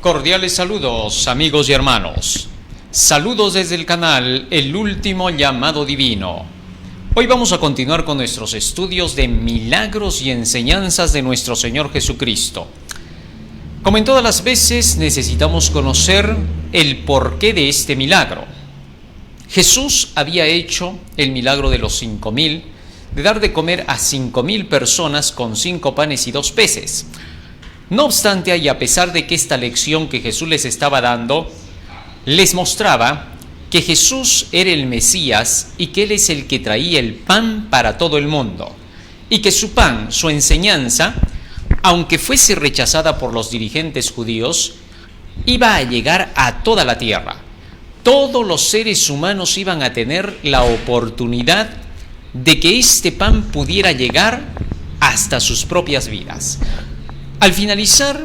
Cordiales saludos, amigos y hermanos. Saludos desde el canal El Último Llamado Divino. Hoy vamos a continuar con nuestros estudios de milagros y enseñanzas de nuestro Señor Jesucristo. Como en todas las veces, necesitamos conocer el porqué de este milagro. Jesús había hecho el milagro de los 5.000, de dar de comer a 5.000 personas con 5 panes y 2 peces. No obstante, y a pesar de que esta lección que Jesús les estaba dando les mostraba que Jesús era el Mesías y que Él es el que traía el pan para todo el mundo, y que su pan, su enseñanza, aunque fuese rechazada por los dirigentes judíos, iba a llegar a toda la tierra. Todos los seres humanos iban a tener la oportunidad de que este pan pudiera llegar hasta sus propias vidas. Al finalizar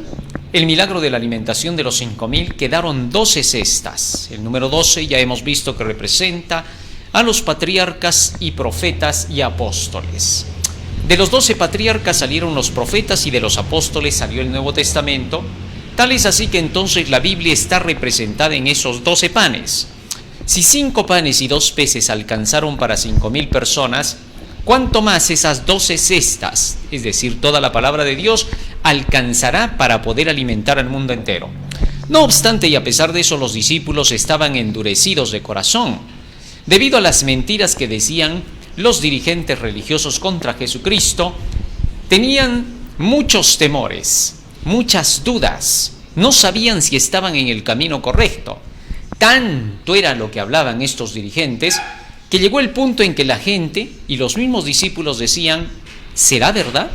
el milagro de la alimentación de los 5.000, quedaron 12 cestas. El número 12 ya hemos visto que representa a los patriarcas y profetas y apóstoles. De los 12 patriarcas salieron los profetas y de los apóstoles salió el Nuevo Testamento. Tal es así que entonces la Biblia está representada en esos 12 panes. Si 5 panes y 2 peces alcanzaron para 5.000 personas, ¿cuánto más esas 12 cestas, es decir, toda la palabra de Dios, alcanzará para poder alimentar al mundo entero? No obstante, y a pesar de eso, los discípulos estaban endurecidos de corazón, debido a las mentiras que decían los dirigentes religiosos contra Jesucristo. Tenían muchos temores, muchas dudas, no sabían si estaban en el camino correcto. Tanto era lo que hablaban estos dirigentes, que llegó el punto en que la gente y los mismos discípulos decían: ¿será verdad?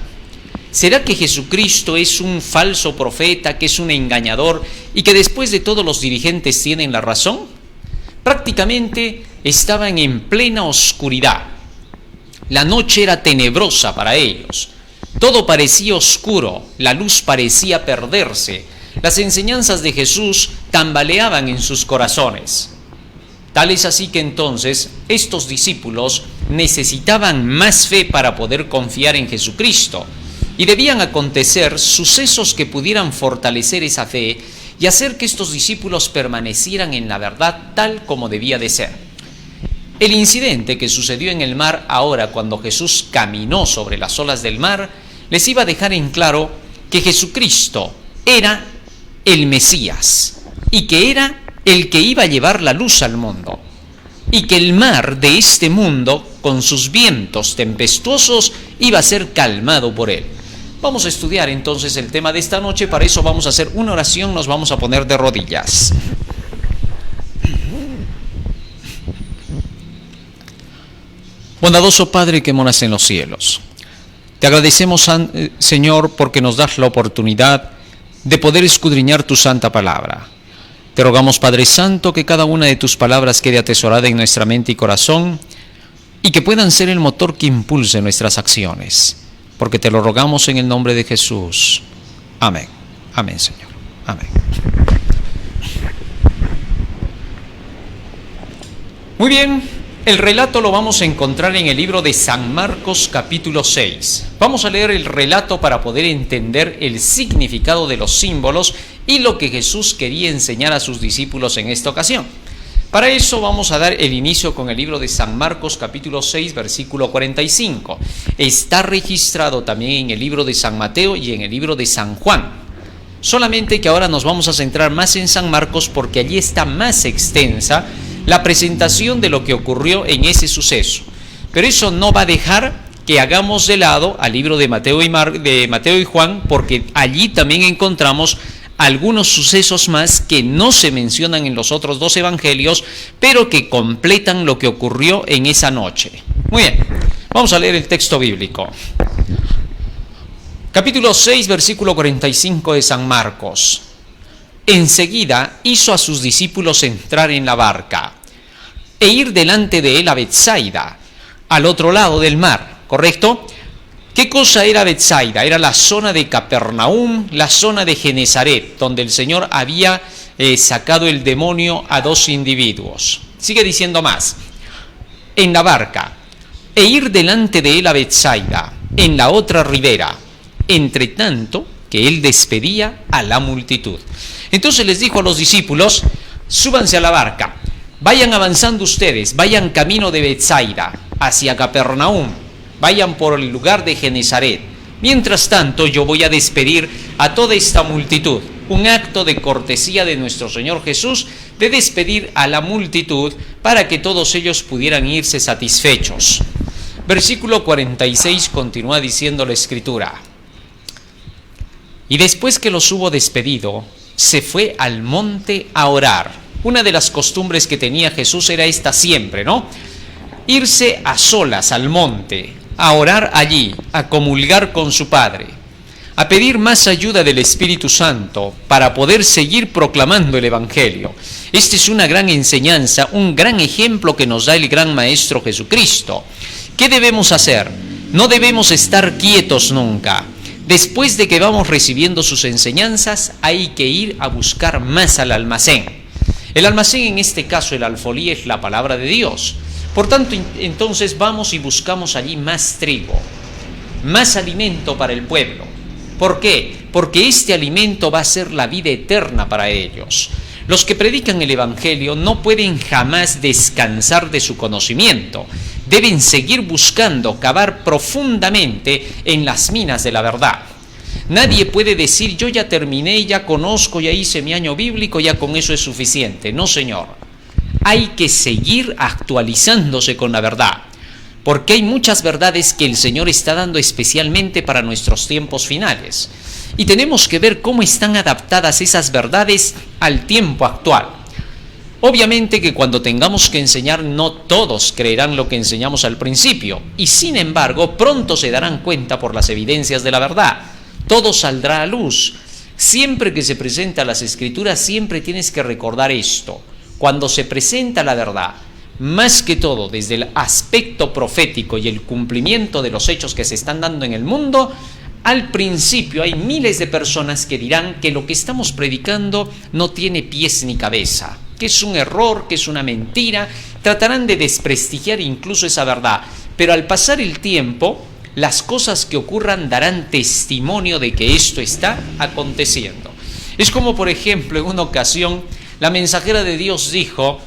¿Será que Jesucristo es un falso profeta, que es un engañador y que después de todo los dirigentes tienen la razón? Prácticamente estaban en plena oscuridad. La noche era tenebrosa para ellos. Todo parecía oscuro, la luz parecía perderse. Las enseñanzas de Jesús tambaleaban en sus corazones. Tal es así que entonces estos discípulos necesitaban más fe para poder confiar en Jesucristo, y debían acontecer sucesos que pudieran fortalecer esa fe y hacer que estos discípulos permanecieran en la verdad tal como debía de ser. El incidente que sucedió en el mar ahora, cuando Jesús caminó sobre las olas del mar, les iba a dejar en claro que Jesucristo era el Mesías y que era el que iba a llevar la luz al mundo, y que el mar de este mundo, con sus vientos tempestuosos, iba a ser calmado por él. Vamos a estudiar entonces el tema de esta noche. Para eso vamos a hacer una oración, nos vamos a poner de rodillas. Bondadoso Padre que moras en los cielos, te agradecemos, Señor, porque nos das la oportunidad de poder escudriñar tu santa palabra. Te rogamos, Padre Santo, que cada una de tus palabras quede atesorada en nuestra mente y corazón, y que puedan ser el motor que impulse nuestras acciones, porque te lo rogamos en el nombre de Jesús. Amén. Amén, Señor. Amén. Muy bien, el relato lo vamos a encontrar en el libro de San Marcos, capítulo 6. Vamos a leer el relato para poder entender el significado de los símbolos y lo que Jesús quería enseñar a sus discípulos en esta ocasión. Para eso vamos a dar el inicio con el libro de San Marcos, capítulo 6, versículo 45. Está registrado también en el libro de San Mateo y en el libro de San Juan. Solamente que ahora nos vamos a centrar más en San Marcos, porque allí está más extensa la presentación de lo que ocurrió en ese suceso. Pero eso no va a dejar que hagamos de lado al libro de Mateo y Juan, porque allí también encontramos algunos sucesos más que no se mencionan en los otros 2 evangelios, pero que completan lo que ocurrió en esa noche. Muy bien, vamos a leer el texto bíblico. Capítulo 6, versículo 45 de San Marcos. Enseguida hizo a sus discípulos entrar en la barca e ir delante de él a Betsaida, al otro lado del mar, ¿correcto? ¿Qué cosa era Betsaida? Era la zona de Capernaum, la zona de Genezaret, donde el Señor había sacado el demonio a 2 individuos. Sigue diciendo más. En la barca, e ir delante de él a Betsaida, en la otra ribera, entre tanto que él despedía a la multitud. Entonces les dijo a los discípulos: súbanse a la barca, vayan avanzando ustedes, vayan camino de Betsaida, hacia Capernaum, vayan por el lugar de Genezaret. Mientras tanto, yo voy a despedir a toda esta multitud. Un acto de cortesía de nuestro Señor Jesús, de despedir a la multitud para que todos ellos pudieran irse satisfechos. Versículo 46 continúa diciendo la Escritura: y después que los hubo despedido, se fue al monte a orar. Una de las costumbres que tenía Jesús era esta siempre, ¿no? Irse a solas al monte, a orar allí, a comulgar con su Padre, a pedir más ayuda del Espíritu Santo para poder seguir proclamando el Evangelio. Esta es una gran enseñanza, un gran ejemplo que nos da el gran Maestro Jesucristo. ¿Qué debemos hacer? No debemos estar quietos nunca. Después de que vamos recibiendo sus enseñanzas, hay que ir a buscar más al almacén. El almacén, en este caso el alfolí, es la palabra de Dios. Por tanto, entonces vamos y buscamos allí más trigo, más alimento para el pueblo. ¿Por qué? Porque este alimento va a ser la vida eterna para ellos. Los que predican el Evangelio no pueden jamás descansar de su conocimiento. Deben seguir buscando, cavar profundamente en las minas de la verdad. Nadie puede decir: yo ya terminé, ya conozco, ya hice mi año bíblico, ya con eso es suficiente. No, señor. Hay que seguir actualizándose con la verdad, porque hay muchas verdades que el Señor está dando especialmente para nuestros tiempos finales. Y tenemos que ver cómo están adaptadas esas verdades al tiempo actual. Obviamente que cuando tengamos que enseñar, no todos creerán lo que enseñamos al principio, y sin embargo pronto se darán cuenta por las evidencias de la verdad. Todo saldrá a luz. Siempre que se presenta las Escrituras, siempre tienes que recordar esto: cuando se presenta la verdad, más que todo desde el aspecto profético y el cumplimiento de los hechos que se están dando en el mundo, al principio hay miles de personas que dirán que lo que estamos predicando no tiene pies ni cabeza, que es un error, que es una mentira. Tratarán de desprestigiar incluso esa verdad, pero al pasar el tiempo, las cosas que ocurran darán testimonio de que esto está aconteciendo. Es como, por ejemplo, en una ocasión la mensajera de Dios dijo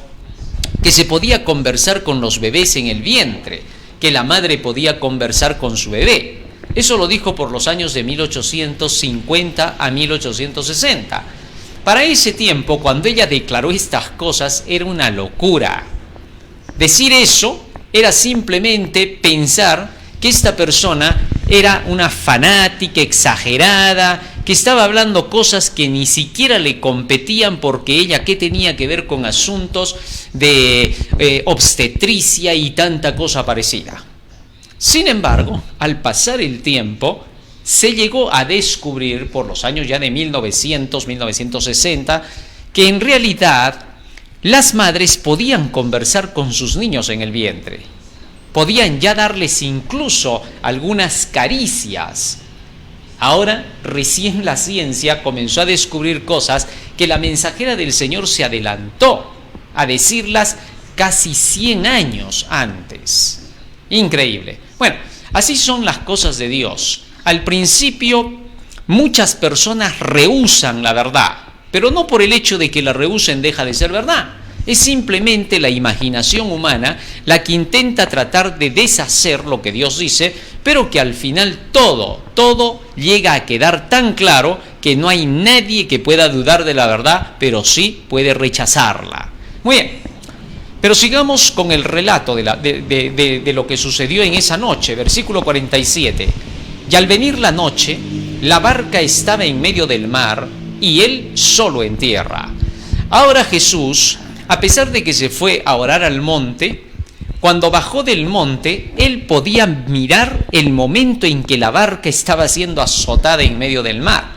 que se podía conversar con los bebés en el vientre, que la madre podía conversar con su bebé. Eso lo dijo por los años de 1850 a 1860. Para ese tiempo, cuando ella declaró estas cosas, era una locura. Decir eso era simplemente pensar que esta persona era una fanática exagerada, que estaba hablando cosas que ni siquiera le competían, porque ella, ¿qué tenía que ver con asuntos de obstetricia y tanta cosa parecida? Sin embargo, al pasar el tiempo, se llegó a descubrir por los años ya de 1900, 1960, que en realidad las madres podían conversar con sus niños en el vientre. Podían ya darles incluso algunas caricias. Ahora, recién la ciencia comenzó a descubrir cosas que la mensajera del Señor se adelantó a decirlas casi 100 años antes. Increíble. Bueno, así son las cosas de Dios. Al principio, muchas personas rehúsan la verdad, pero no por el hecho de que la rehúsen deja de ser verdad. Es simplemente la imaginación humana la que intenta tratar de deshacer lo que Dios dice, pero que al final todo llega a quedar tan claro que no hay nadie que pueda dudar de la verdad, pero sí puede rechazarla. Muy bien, pero sigamos con el relato de lo que sucedió en esa noche, versículo 47. Y al venir la noche, la barca estaba en medio del mar y él solo en tierra. Ahora Jesús, a pesar de que se fue a orar al monte, cuando bajó del monte, él podía mirar el momento en que la barca estaba siendo azotada en medio del mar.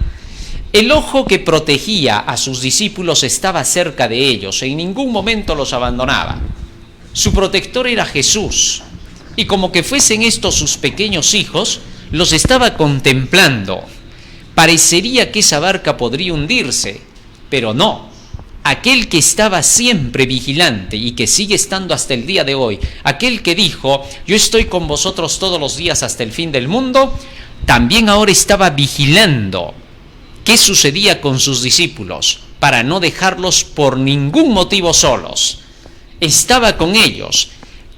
El ojo que protegía a sus discípulos estaba cerca de ellos, en ningún momento los abandonaba. Su protector era Jesús, y como que fuesen estos sus pequeños hijos, los estaba contemplando. Parecería que esa barca podría hundirse, pero no. Aquel que estaba siempre vigilante y que sigue estando hasta el día de hoy, aquel que dijo: yo estoy con vosotros todos los días hasta el fin del mundo, también ahora estaba vigilando qué sucedía con sus discípulos para no dejarlos por ningún motivo solos. Estaba con ellos.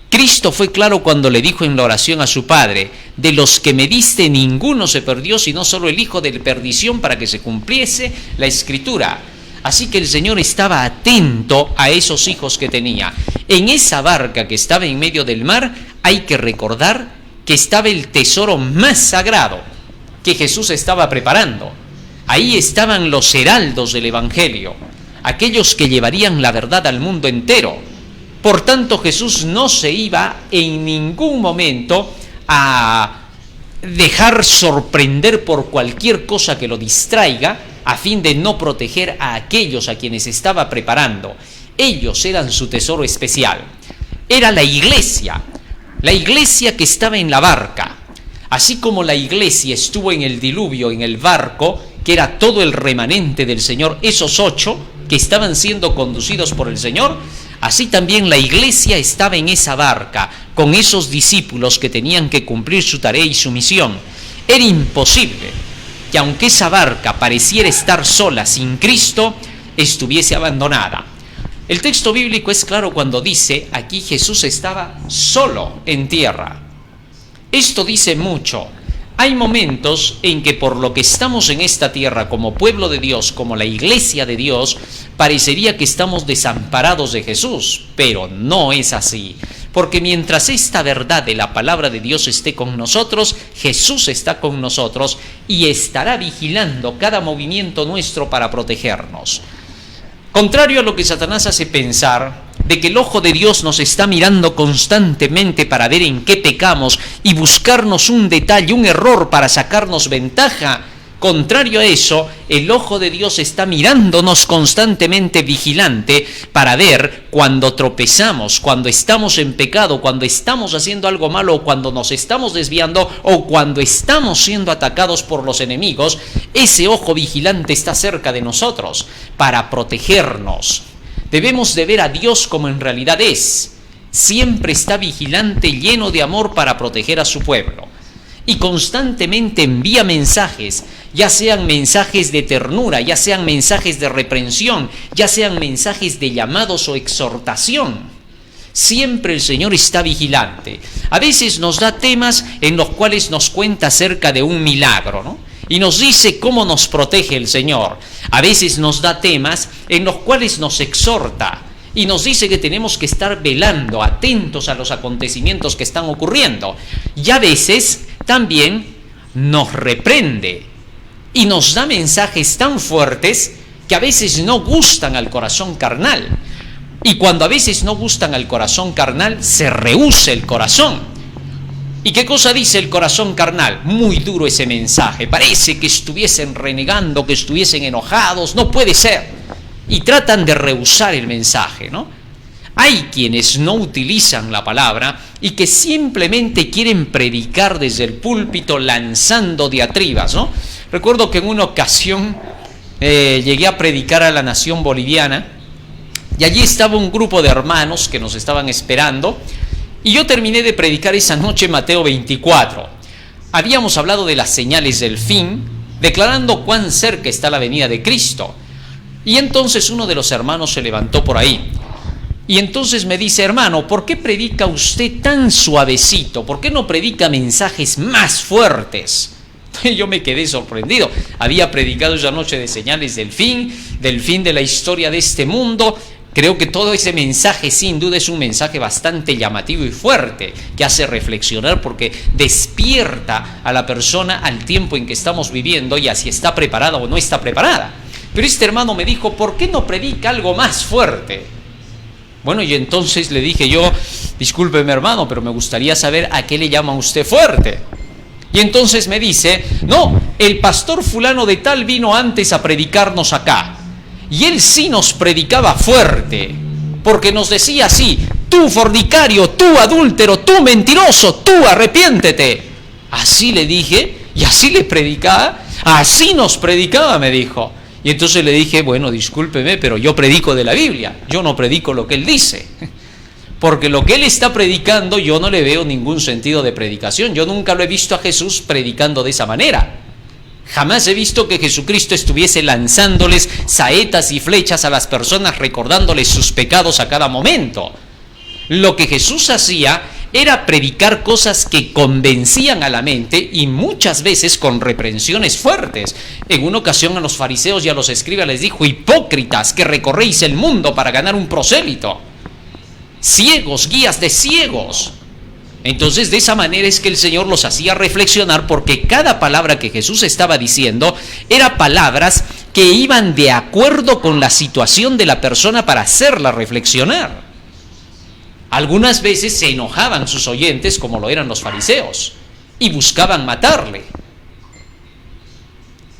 Cristo fue claro cuando le dijo en la oración a su Padre: de los que me diste ninguno se perdió, sino solo el hijo de perdición, para que se cumpliese la Escritura. Así que el Señor estaba atento a esos hijos que tenía. En esa barca que estaba en medio del mar, hay que recordar que estaba el tesoro más sagrado que Jesús estaba preparando. Ahí estaban los heraldos del Evangelio, aquellos que llevarían la verdad al mundo entero. Por tanto, Jesús no se iba en ningún momento a dejar sorprender por cualquier cosa que lo distraiga, a fin de no proteger a aquellos a quienes estaba preparando. Ellos eran su tesoro especial. Era la iglesia que estaba en la barca. Así como la iglesia estuvo en el diluvio, en el barco, que era todo el remanente del Señor, esos 8 que estaban siendo conducidos por el Señor, así también la iglesia estaba en esa barca, con esos discípulos que tenían que cumplir su tarea y su misión. Era imposible que, aunque esa barca pareciera estar sola sin Cristo, estuviese abandonada. El texto bíblico es claro cuando dice, aquí Jesús estaba solo en tierra. Esto dice mucho. Hay momentos en que por lo que estamos en esta tierra como pueblo de Dios, como la iglesia de Dios, parecería que estamos desamparados de Jesús, pero no es así. Porque mientras esta verdad de la palabra de Dios esté con nosotros, Jesús está con nosotros y estará vigilando cada movimiento nuestro para protegernos. Contrario a lo que Satanás hace pensar, de que el ojo de Dios nos está mirando constantemente para ver en qué pecamos y buscarnos un detalle, un error para sacarnos ventaja. Contrario a eso, el ojo de Dios está mirándonos constantemente vigilante para ver cuando tropezamos, cuando estamos en pecado, cuando estamos haciendo algo malo, o cuando nos estamos desviando, o cuando estamos siendo atacados por los enemigos. Ese ojo vigilante está cerca de nosotros para protegernos. Debemos de ver a Dios como en realidad es. Siempre está vigilante, lleno de amor para proteger a su pueblo. Y constantemente envía mensajes, ya sean mensajes de ternura, ya sean mensajes de reprensión, ya sean mensajes de llamados o exhortación. Siempre el Señor está vigilante. A veces nos da temas en los cuales nos cuenta acerca de un milagro, ¿no? Y nos dice cómo nos protege el Señor. A veces nos da temas en los cuales nos exhorta y nos dice que tenemos que estar velando, atentos a los acontecimientos que están ocurriendo. Y a veces también nos reprende y nos da mensajes tan fuertes que a veces no gustan al corazón carnal. Y cuando a veces no gustan al corazón carnal, se rehúsa el corazón. ¿Y qué cosa dice el corazón carnal? Muy duro ese mensaje. Parece que estuviesen renegando, que estuviesen enojados. No puede ser. Y tratan de rehusar el mensaje, ¿no? Hay quienes no utilizan la palabra y que simplemente quieren predicar desde el púlpito lanzando diatribas, ¿no? Recuerdo que en una ocasión llegué a predicar a la nación boliviana y allí estaba un grupo de hermanos que nos estaban esperando. Y yo terminé de predicar esa noche Mateo 24. Habíamos hablado de las señales del fin, declarando cuán cerca está la venida de Cristo. Y entonces uno de los hermanos se levantó por ahí. Y entonces me dice: hermano, ¿por qué predica usted tan suavecito? ¿Por qué no predica mensajes más fuertes? Yo me quedé sorprendido. Había predicado esa noche de señales del fin de la historia de este mundo. Creo que todo ese mensaje sin duda es un mensaje bastante llamativo y fuerte, que hace reflexionar porque despierta a la persona al tiempo en que estamos viviendo y a si está preparada o no está preparada. Pero este hermano me dijo: ¿por qué no predica algo más fuerte? Bueno, y entonces le dije yo: discúlpeme hermano, pero me gustaría saber a qué le llama usted fuerte. Y entonces me dice: no, el pastor fulano de tal vino antes a predicarnos acá. Y él sí nos predicaba fuerte, porque nos decía así: tú fornicario, tú adúltero, tú mentiroso, tú arrepiéntete. Así le dije, y así le predicaba, así nos predicaba, me dijo. Y entonces le dije: bueno, discúlpeme, pero yo predico de la Biblia, yo no predico lo que él dice. Porque lo que él está predicando yo no le veo ningún sentido de predicación. Yo nunca lo he visto a Jesús predicando de esa manera. Jamás he visto que Jesucristo estuviese lanzándoles saetas y flechas a las personas, recordándoles sus pecados a cada momento. Lo que Jesús hacía era predicar cosas que convencían a la mente y muchas veces con reprensiones fuertes. En una ocasión a los fariseos y a los escribas les dijo: hipócritas, que recorréis el mundo para ganar un prosélito. Ciegos, guías de ciegos. Entonces, de esa manera es que el Señor los hacía reflexionar, porque cada palabra que Jesús estaba diciendo era palabras que iban de acuerdo con la situación de la persona para hacerla reflexionar. Algunas veces se enojaban sus oyentes, como lo eran los fariseos, y buscaban matarle.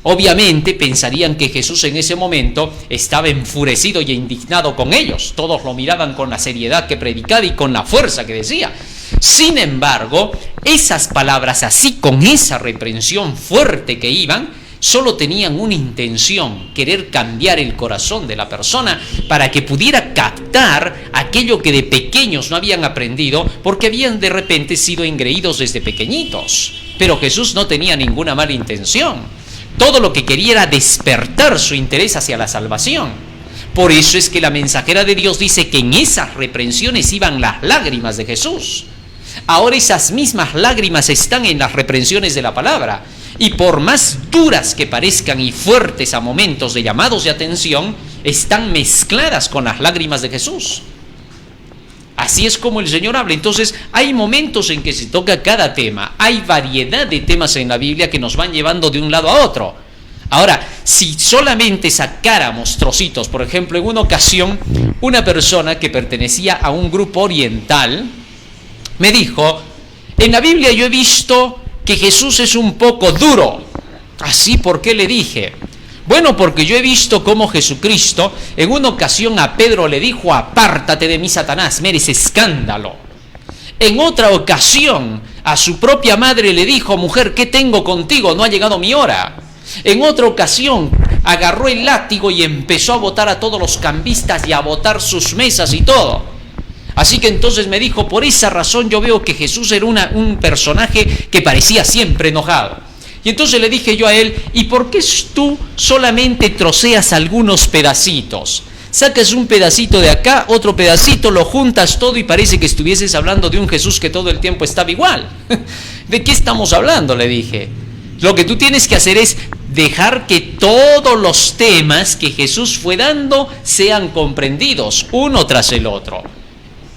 Obviamente pensarían que Jesús en ese momento estaba enfurecido y indignado con ellos. Todos lo miraban con la seriedad que predicaba y con la fuerza que decía. Sin embargo, esas palabras, así con esa reprensión fuerte que iban, solo tenían una intención: querer cambiar el corazón de la persona para que pudiera captar aquello que de pequeños no habían aprendido, porque habían de repente sido engreídos desde pequeñitos. Pero Jesús no tenía ninguna mala intención. Todo lo que quería era despertar su interés hacia la salvación. Por eso es que la mensajera de Dios dice que en esas reprensiones iban las lágrimas de Jesús. Ahora esas mismas lágrimas están en las reprensiones de la palabra. Y por más duras que parezcan y fuertes a momentos de llamados de atención, están mezcladas con las lágrimas de Jesús. Así es como el Señor habla. Entonces, hay momentos en que se toca cada tema. Hay variedad de temas en la Biblia que nos van llevando de un lado a otro. Ahora, si solamente sacáramos trocitos, por ejemplo, en una ocasión, una persona que pertenecía a un grupo oriental me dijo: en la Biblia yo he visto que Jesús es un poco duro. ¿Así? ¿Por qué? Le dije. Bueno, porque yo he visto cómo Jesucristo en una ocasión a Pedro le dijo: apártate de mí, Satanás, me eres escándalo. En otra ocasión a su propia madre le dijo: mujer, ¿qué tengo contigo? No ha llegado mi hora. En otra ocasión agarró el látigo y empezó a botar a todos los cambistas y a botar sus mesas y todo. Así que entonces me dijo: por esa razón yo veo que Jesús era un personaje que parecía siempre enojado. Y entonces le dije yo a él: ¿y por qué tú solamente troceas algunos pedacitos? Sacas un pedacito de acá, otro pedacito, lo juntas todo y parece que estuvieses hablando de un Jesús que todo el tiempo estaba igual. ¿De qué estamos hablando?, le dije. Lo que tú tienes que hacer es dejar que todos los temas que Jesús fue dando sean comprendidos, uno tras el otro.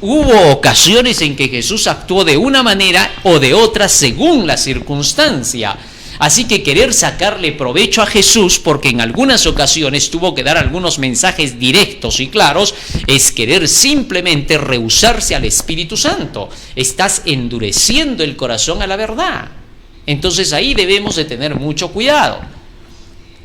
Hubo ocasiones en que Jesús actuó de una manera o de otra según la circunstancia. Así que querer sacarle provecho a Jesús, porque en algunas ocasiones tuvo que dar algunos mensajes directos y claros, es querer simplemente rehusarse al Espíritu Santo. Estás endureciendo el corazón a la verdad. Entonces ahí debemos de tener mucho cuidado.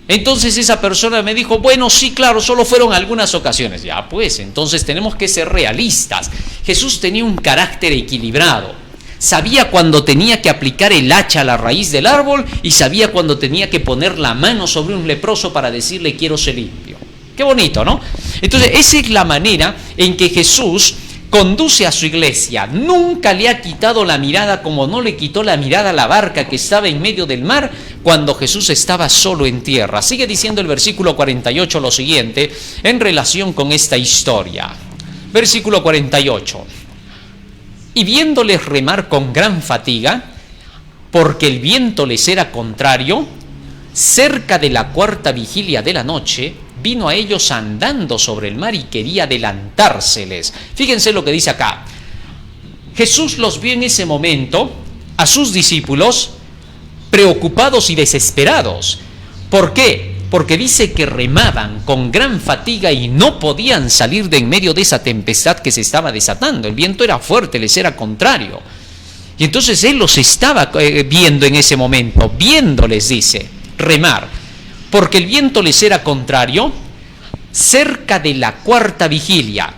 Entonces esa persona me dijo: bueno, sí, claro, solo fueron algunas ocasiones. Ya pues, entonces tenemos que ser realistas. Jesús tenía un carácter equilibrado. Sabía cuando tenía que aplicar el hacha a la raíz del árbol y sabía cuando tenía que poner la mano sobre un leproso para decirle: quiero ser limpio. Qué bonito, ¿no? Entonces esa es la manera en que Jesús conduce a su iglesia. Nunca le ha quitado la mirada, como no le quitó la mirada a la barca que estaba en medio del mar cuando Jesús estaba solo en tierra. Sigue diciendo el versículo 48 lo siguiente en relación con esta historia. Versículo 48. Y viéndoles remar con gran fatiga, porque el viento les era contrario, cerca de la cuarta vigilia de la noche, vino a ellos andando sobre el mar y quería adelantárseles. Fíjense lo que dice acá. Jesús los vio en ese momento, a sus discípulos, preocupados y desesperados. ¿Por qué? Porque dice que remaban con gran fatiga y no podían salir de en medio de esa tempestad que se estaba desatando. El viento era fuerte, les era contrario. Y entonces Él los estaba viendo en ese momento, viéndoles, dice, remar. Porque el viento les era contrario, cerca de la cuarta vigilia.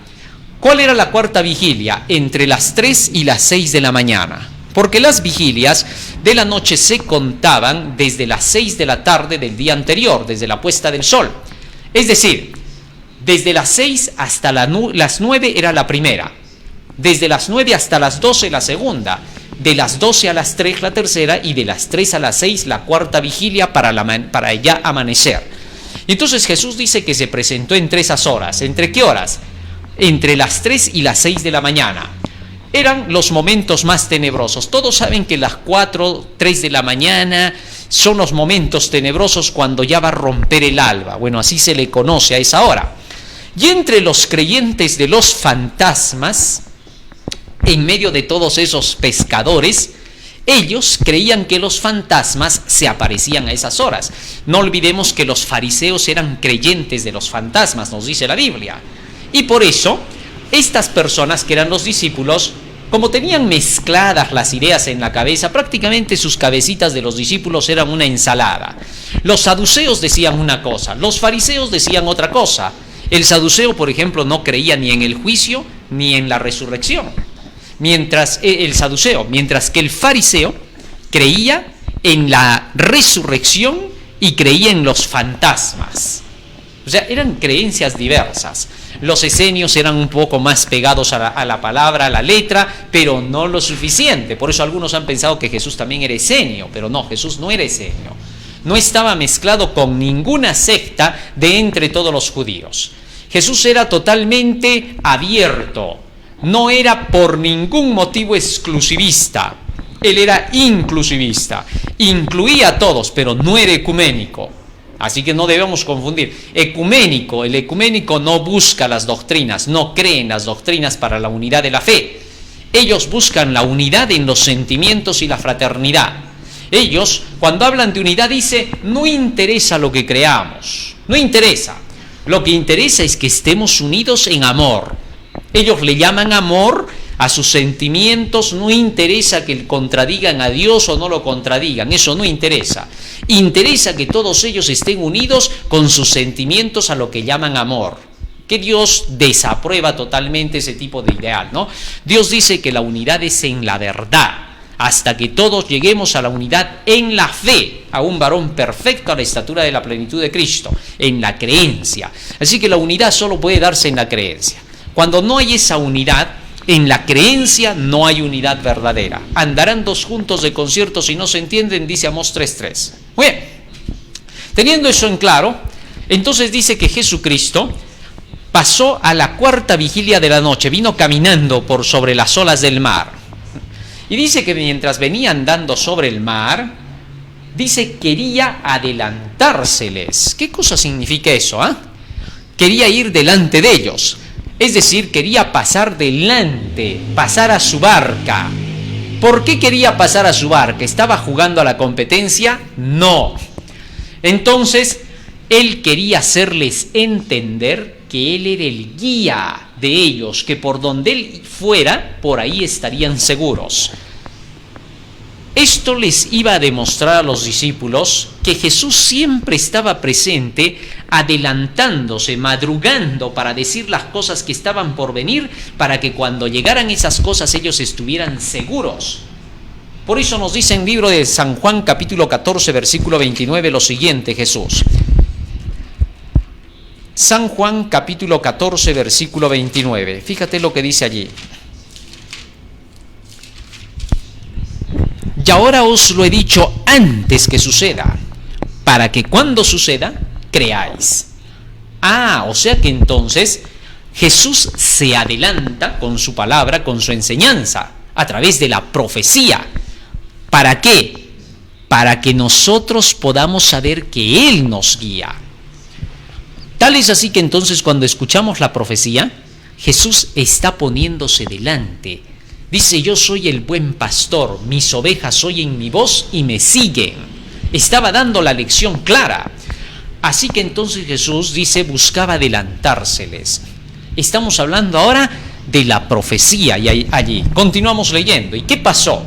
¿Cuál era la cuarta vigilia? Entre las 3 y las 6 de la mañana. Porque las vigilias de la noche se contaban desde las 6 de la tarde del día anterior, desde la puesta del sol. Es decir, desde las 6 hasta las 9 era la primera, desde las 9 hasta las 12 la segunda, de las 12 a las 3 la tercera y de las 3 a las 6 la cuarta vigilia para ya amanecer. Entonces Jesús dice que se presentó entre esas horas. ¿Entre qué horas? Entre las 3 y las 6 de la mañana. Eran los momentos más tenebrosos. Todos saben que las 4, 3 de la mañana son los momentos tenebrosos cuando ya va a romper el alba. Bueno, así se le conoce a esa hora. Y entre los creyentes de los fantasmas, en medio de todos esos pescadores, ellos creían que los fantasmas se aparecían a esas horas. No olvidemos que los fariseos eran creyentes de los fantasmas, nos dice la Biblia. Y por eso, estas personas que eran los discípulos, como tenían mezcladas las ideas en la cabeza, prácticamente sus cabecitas de los discípulos eran una ensalada. Los saduceos decían una cosa, los fariseos decían otra cosa. El saduceo, por ejemplo, no creía ni en el juicio ni en la resurrección. Mientras que el fariseo creía en la resurrección y creía en los fantasmas. O sea, eran creencias diversas. Los esenios eran un poco más pegados a la palabra, a la letra, pero no lo suficiente. Por eso algunos han pensado que Jesús también era esenio, pero no, Jesús no era esenio. No estaba mezclado con ninguna secta de entre todos los judíos. Jesús era totalmente abierto. No era por ningún motivo exclusivista. Él era inclusivista. Incluía a todos, pero no era ecuménico. Así que no debemos confundir. El ecuménico no busca las doctrinas, no cree en las doctrinas para la unidad de la fe. Ellos buscan la unidad en los sentimientos y la fraternidad. Ellos, cuando hablan de unidad, dice, no interesa lo que creamos, no interesa. Lo que interesa es que estemos unidos en amor. Ellos le llaman amor a sus sentimientos, no interesa que contradigan a Dios o no lo contradigan, eso no interesa. Interesa que todos ellos estén unidos con sus sentimientos a lo que llaman amor. Que Dios desaprueba totalmente ese tipo de ideal, ¿no? Dios dice que la unidad es en la verdad, hasta que todos lleguemos a la unidad en la fe, a un varón perfecto a la estatura de la plenitud de Cristo, en la creencia. Así que la unidad solo puede darse en la creencia. Cuando no hay esa unidad, en la creencia no hay unidad verdadera. Andarán dos juntos de concierto si no se entienden, dice Amós 3:3. Muy bien, teniendo eso en claro, entonces dice que Jesucristo pasó a la cuarta vigilia de la noche, vino caminando por sobre las olas del mar. Y dice que mientras venía andando sobre el mar, dice quería adelantárseles. ¿Qué cosa significa eso? Quería ir delante de ellos. Es decir, quería pasar delante, pasar a su barca. ¿Por qué quería pasar a su barca? ¿Estaba jugando a la competencia? No. Entonces, él quería hacerles entender que él era el guía de ellos, que por donde él fuera, por ahí estarían seguros. Esto les iba a demostrar a los discípulos que Jesús siempre estaba presente, adelantándose, madrugando para decir las cosas que estaban por venir, para que cuando llegaran esas cosas ellos estuvieran seguros. Por eso nos dice en el libro de San Juan capítulo 14 versículo 29 lo siguiente Jesús. San Juan capítulo 14 versículo 29. Fíjate lo que dice allí. Y ahora os lo he dicho antes que suceda, para que cuando suceda, creáis. O sea que entonces Jesús se adelanta con su palabra, con su enseñanza, a través de la profecía. ¿Para qué? Para que nosotros podamos saber que Él nos guía. Tal es así que entonces cuando escuchamos la profecía, Jesús está poniéndose delante. Dice, yo soy el buen pastor, mis ovejas oyen mi voz y me siguen. Estaba dando la lección clara. Así que entonces Jesús dice, buscaba adelantárseles. Estamos hablando ahora de la profecía y allí. Continuamos leyendo. ¿Y qué pasó?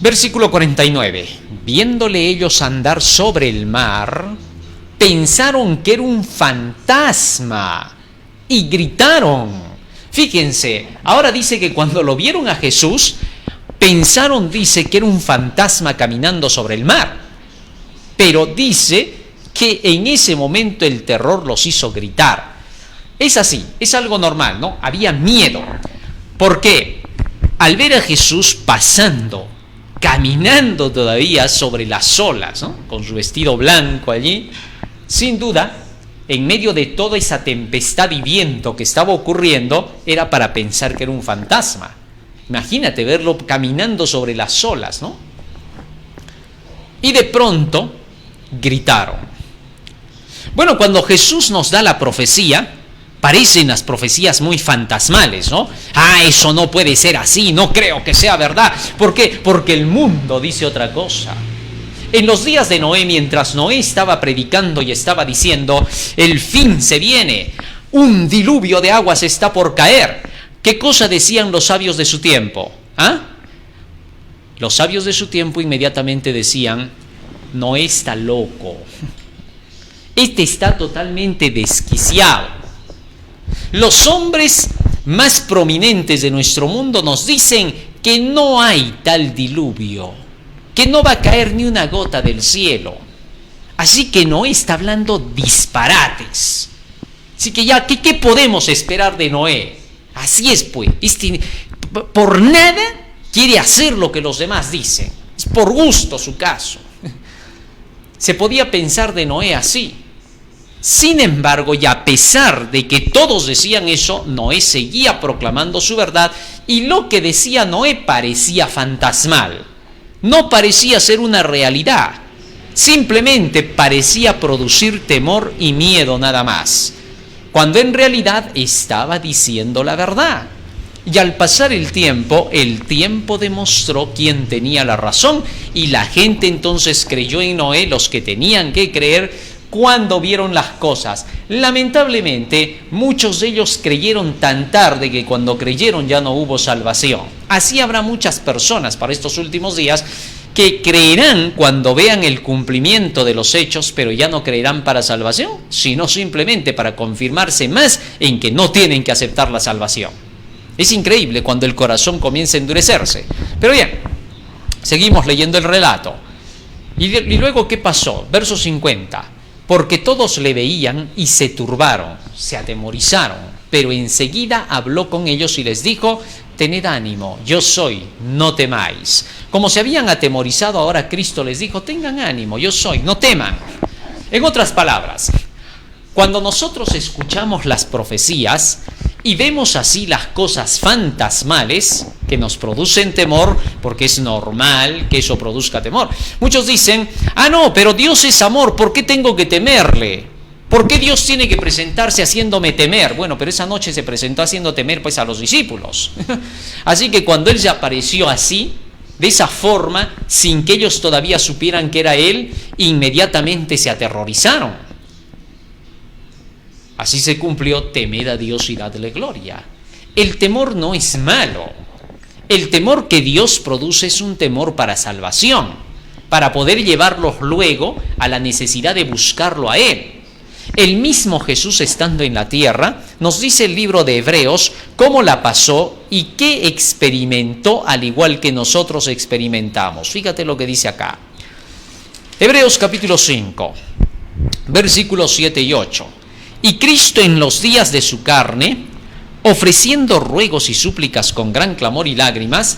Versículo 49. Viéndole ellos andar sobre el mar, pensaron que era un fantasma y gritaron. Fíjense, ahora dice que cuando lo vieron a Jesús, pensaron, dice, que era un fantasma caminando sobre el mar. Pero dice que en ese momento el terror los hizo gritar. Es así, es algo normal, ¿no? Había miedo. ¿Por qué? al ver a Jesús pasando, caminando todavía sobre las olas, ¿no?, con su vestido blanco allí, sin duda, en medio de toda esa tempestad y viento que estaba ocurriendo, era para pensar que era un fantasma. Imagínate verlo caminando sobre las olas, ¿no? Y de pronto gritaron. Bueno, cuando Jesús nos da la profecía, parecen las profecías muy fantasmales, ¿no? Eso no puede ser así, no creo que sea verdad. ¿Por qué? Porque el mundo dice otra cosa. En los días de Noé, mientras Noé estaba predicando y estaba diciendo, el fin se viene, un diluvio de aguas está por caer, ¿qué cosa decían los sabios de su tiempo? Los sabios de su tiempo inmediatamente decían, Noé está loco, este está totalmente desquiciado. Los hombres más prominentes de nuestro mundo nos dicen que no hay tal diluvio, que no va a caer ni una gota del cielo. Así que Noé está hablando disparates. Así que ya, ¿qué podemos esperar de Noé? Así es, pues. Por nada quiere hacer lo que los demás dicen. Es por gusto su caso. Se podía pensar de Noé así. Sin embargo, y a pesar de que todos decían eso, Noé seguía proclamando su verdad y lo que decía Noé parecía fantasmal. No parecía ser una realidad, simplemente parecía producir temor y miedo nada más, cuando en realidad estaba diciendo la verdad. Y al pasar el tiempo demostró quién tenía la razón y la gente entonces creyó en Noé, los que tenían que creer cuando vieron las cosas. Lamentablemente, muchos de ellos creyeron tan tarde que cuando creyeron ya no hubo salvación. Así habrá muchas personas para estos últimos días que creerán cuando vean el cumplimiento de los hechos, pero ya no creerán para salvación, sino simplemente para confirmarse más en que no tienen que aceptar la salvación. Es increíble cuando el corazón comienza a endurecerse. Pero bien, seguimos leyendo el relato. Y luego, ¿qué pasó? Verso 50. Porque todos le veían y se turbaron, se atemorizaron, pero enseguida habló con ellos y les dijo, tened ánimo, yo soy, no temáis. Como se habían atemorizado, ahora Cristo les dijo, tengan ánimo, yo soy, no teman. En otras palabras, cuando nosotros escuchamos las profecías y vemos así las cosas fantasmales que nos producen temor, porque es normal que eso produzca temor. Muchos dicen, no, pero Dios es amor, ¿por qué tengo que temerle? ¿Por qué Dios tiene que presentarse haciéndome temer? Bueno, pero esa noche se presentó haciendo temer pues a los discípulos. Así que cuando Él se apareció así, de esa forma, sin que ellos todavía supieran que era Él, inmediatamente se aterrorizaron. Así se cumplió, temed a Dios y dadle gloria. El temor no es malo. El temor que Dios produce es un temor para salvación, para poder llevarlos luego a la necesidad de buscarlo a Él. El mismo Jesús, estando en la tierra, nos dice el libro de Hebreos cómo la pasó y qué experimentó al igual que nosotros experimentamos. Fíjate lo que dice acá. Hebreos capítulo 5, versículos 7 y 8. Y Cristo en los días de su carne, ofreciendo ruegos y súplicas con gran clamor y lágrimas,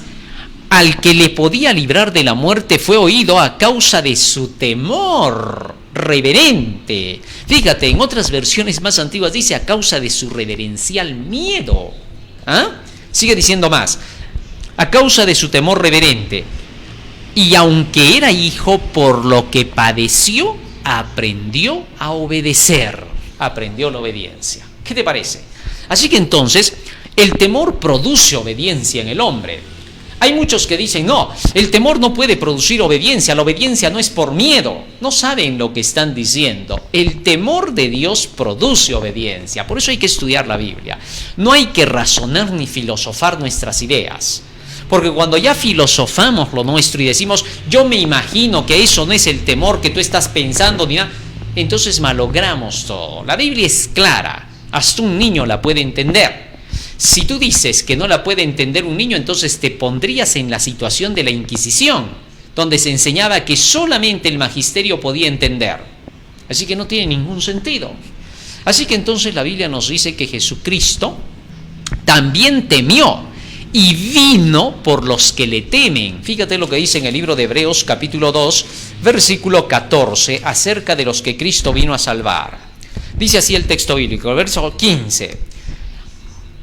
al que le podía librar de la muerte, fue oído a causa de su temor reverente. Fíjate, en otras versiones más antiguas dice a causa de su reverencial miedo. Sigue diciendo más, a causa de su temor reverente. Y aunque era hijo, por lo que padeció, aprendió a obedecer. Aprendió la obediencia. ¿Qué te parece? Así que entonces, el temor produce obediencia en el hombre. Hay muchos que dicen, no, el temor no puede producir obediencia, la obediencia no es por miedo. No saben lo que están diciendo. El temor de Dios produce obediencia. Por eso hay que estudiar la Biblia. No hay que razonar ni filosofar nuestras ideas. Porque cuando ya filosofamos lo nuestro y decimos, yo me imagino que eso no es el temor que tú estás pensando, ni nada, entonces malogramos todo. La Biblia es clara, hasta un niño la puede entender. Si tú dices que no la puede entender un niño, entonces te pondrías en la situación de la Inquisición, donde se enseñaba que solamente el magisterio podía entender. Así que no tiene ningún sentido. Así que entonces la Biblia nos dice que Jesucristo también temió y vino por los que le temen. Fíjate lo que dice en el libro de Hebreos capítulo 2, versículo 14, acerca de los que Cristo vino a salvar. Dice así el texto bíblico, el verso 15,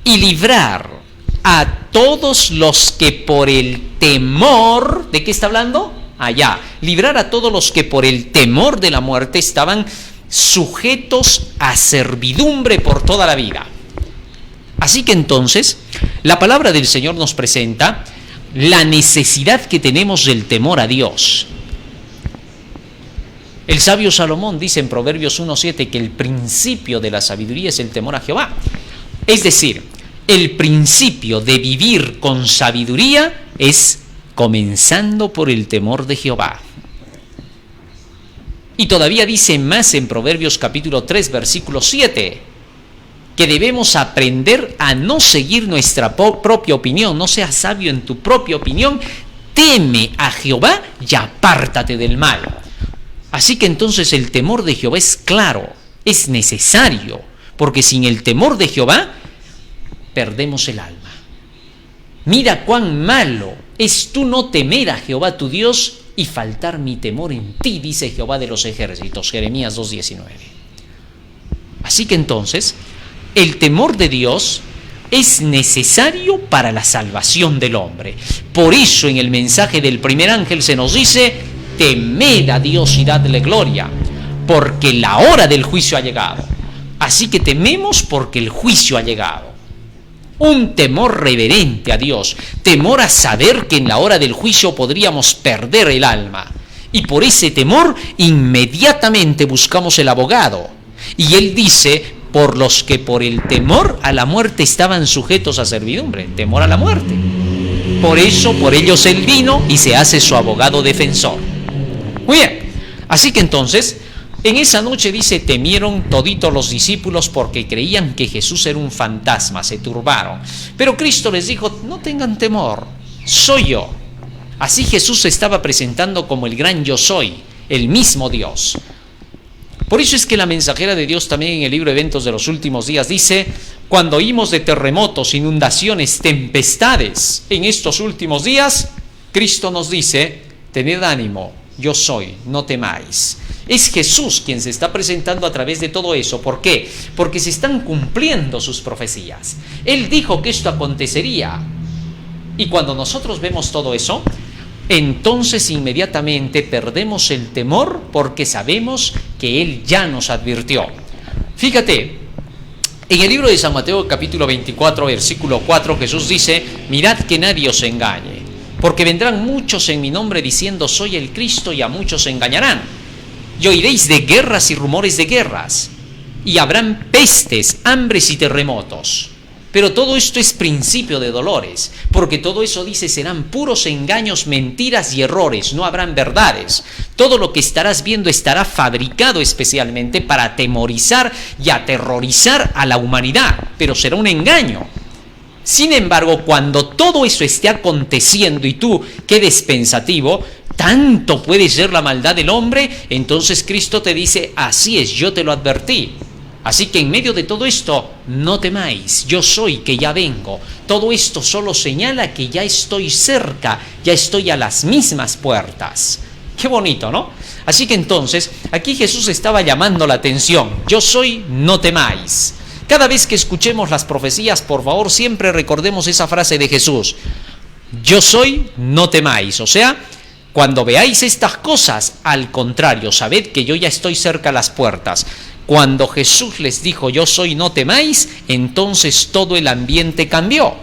y librar a todos los que por el temor, ¿de qué está hablando? Allá, librar a todos los que por el temor de la muerte estaban sujetos a servidumbre por toda la vida. Así que entonces, la palabra del Señor nos presenta la necesidad que tenemos del temor a Dios. El sabio Salomón dice en Proverbios 1:7 que el principio de la sabiduría es el temor a Jehová. Es decir, el principio de vivir con sabiduría es comenzando por el temor de Jehová. Y todavía dice más en Proverbios capítulo 3, versículo 7, que debemos aprender a no seguir nuestra propia opinión. No seas sabio en tu propia opinión, teme a Jehová y apártate del mal. Así que entonces el temor de Jehová es claro, es necesario, porque sin el temor de Jehová perdemos el alma. Mira cuán malo es tú no temer a Jehová tu Dios y faltar mi temor en ti, dice Jehová de los ejércitos, Jeremías 2:19. Así que entonces, el temor de Dios es necesario para la salvación del hombre. Por eso en el mensaje del primer ángel se nos dice, temed a Dios y dadle gloria, porque la hora del juicio ha llegado. Así que tememos porque el juicio ha llegado. Un temor reverente a Dios, temor a saber que en la hora del juicio podríamos perder el alma. Y por ese temor inmediatamente buscamos el abogado. Y él dice, por los que por el temor a la muerte estaban sujetos a servidumbre, temor a la muerte. Por eso, por ellos él vino y se hace su abogado defensor. Muy bien, así que entonces, en esa noche dice, temieron toditos los discípulos porque creían que Jesús era un fantasma, se turbaron. Pero Cristo les dijo, no tengan temor, soy yo. Así Jesús se estaba presentando como el gran yo soy, el mismo Dios. Por eso es que la mensajera de Dios también en el libro Eventos de los Últimos Días dice, cuando oímos de terremotos, inundaciones, tempestades en estos últimos días, Cristo nos dice, tened ánimo, yo soy, no temáis. Es Jesús quien se está presentando a través de todo eso. ¿Por qué? Porque se están cumpliendo sus profecías. Él dijo que esto acontecería. Y cuando nosotros vemos todo eso, entonces inmediatamente perdemos el temor porque sabemos que Él ya nos advirtió. Fíjate, en el libro de San Mateo capítulo 24, versículo 4, Jesús dice, mirad que nadie os engañe, porque vendrán muchos en mi nombre diciendo soy el Cristo y a muchos engañarán. Y oiréis de guerras y rumores de guerras, y habrán pestes, hambres y terremotos. Pero todo esto es principio de dolores, porque todo eso dice serán puros engaños, mentiras y errores, no habrán verdades. Todo lo que estarás viendo estará fabricado especialmente para atemorizar y aterrorizar a la humanidad, pero será un engaño. Sin embargo, cuando todo eso esté aconteciendo y tú quedes pensativo, tanto puede ser la maldad del hombre, entonces Cristo te dice, así es, yo te lo advertí. Así que en medio de todo esto, no temáis, yo soy que ya vengo. Todo esto solo señala que ya estoy cerca, ya estoy a las mismas puertas. Qué bonito, ¿no? Así que entonces, aquí Jesús estaba llamando la atención, yo soy, no temáis. Cada vez que escuchemos las profecías, por favor, siempre recordemos esa frase de Jesús, yo soy, no temáis. O sea, cuando veáis estas cosas, al contrario, sabed que yo ya estoy cerca a las puertas. Cuando Jesús les dijo, yo soy, no temáis, entonces todo el ambiente cambió.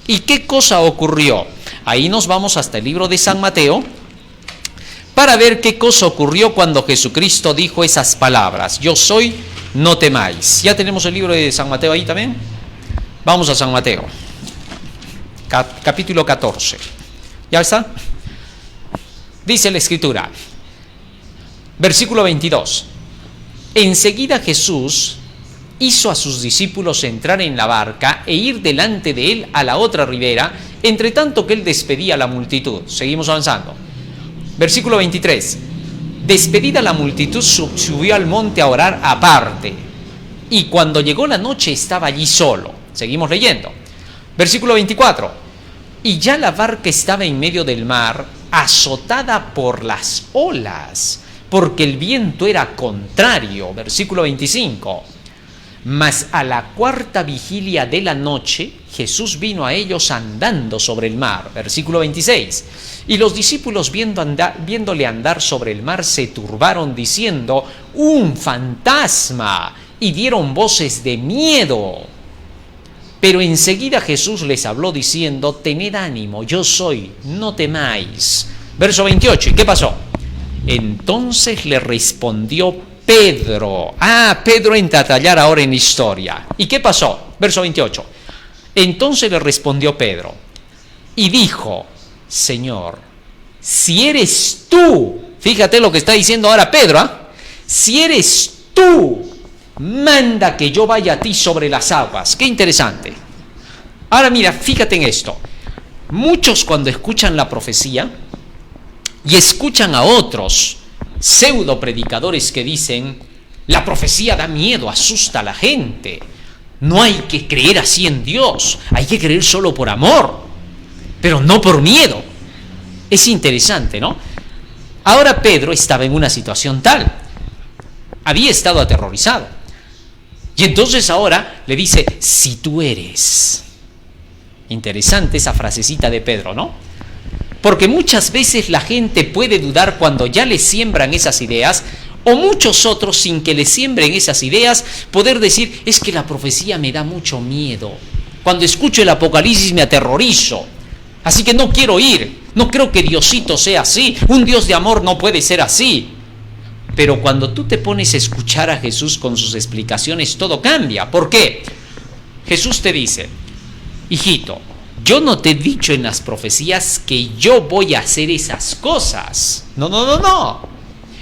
¿Y qué cosa ocurrió? Ahí nos vamos hasta el libro de San Mateo para ver qué cosa ocurrió cuando Jesucristo dijo esas palabras, yo soy, no temáis. ¿Ya tenemos el libro de San Mateo ahí también? Vamos a San Mateo, capítulo 14. ¿Ya está? Dice la Escritura, versículo 22. Enseguida Jesús hizo a sus discípulos entrar en la barca e ir delante de él a la otra ribera, entre tanto que él despedía a la multitud. Seguimos avanzando. Versículo 23. Despedida la multitud, subió al monte a orar aparte. Y cuando llegó la noche estaba allí solo. Seguimos leyendo. Versículo 24. y ya la barca estaba en medio del mar, azotada por las olas, porque el viento era contrario. Versículo 25. Mas a la cuarta vigilia de la noche, Jesús vino a ellos andando sobre el mar. Versículo 26. Y los discípulos viéndole andar sobre el mar se turbaron diciendo: ¡un fantasma! Y dieron voces de miedo. Pero enseguida Jesús les habló diciendo: tened ánimo, yo soy, no temáis. Verso 28. ¿Y qué pasó? Entonces le respondió Pedro. Pedro entra a tallar ahora en la historia. ¿Y qué pasó? Verso 28. Entonces le respondió Pedro y dijo: Señor, si eres tú, fíjate lo que está diciendo ahora Pedro, si eres tú, manda que yo vaya a ti sobre las aguas. Qué interesante. Ahora mira, fíjate en esto. Muchos cuando escuchan la profecía y escuchan a otros pseudo predicadores que dicen: la profecía da miedo, asusta a la gente, no hay que creer así en Dios, hay que creer solo por amor, pero no por miedo. Es interesante, ¿no? Ahora Pedro estaba en una situación tal, había estado aterrorizado, y entonces ahora le dice: si tú eres. Interesante esa frasecita de Pedro, ¿no? Porque muchas veces la gente puede dudar cuando ya le siembran esas ideas, o muchos otros, sin que le siembren esas ideas, poder decir: es que la profecía me da mucho miedo. Cuando escucho el Apocalipsis me aterrorizo, así que no quiero ir, no creo que Diosito sea así, un Dios de amor no puede ser así. Pero cuando tú te pones a escuchar a Jesús con sus explicaciones, todo cambia. ¿Por qué? Jesús te dice: hijito, yo no te he dicho en las profecías que yo voy a hacer esas cosas. No.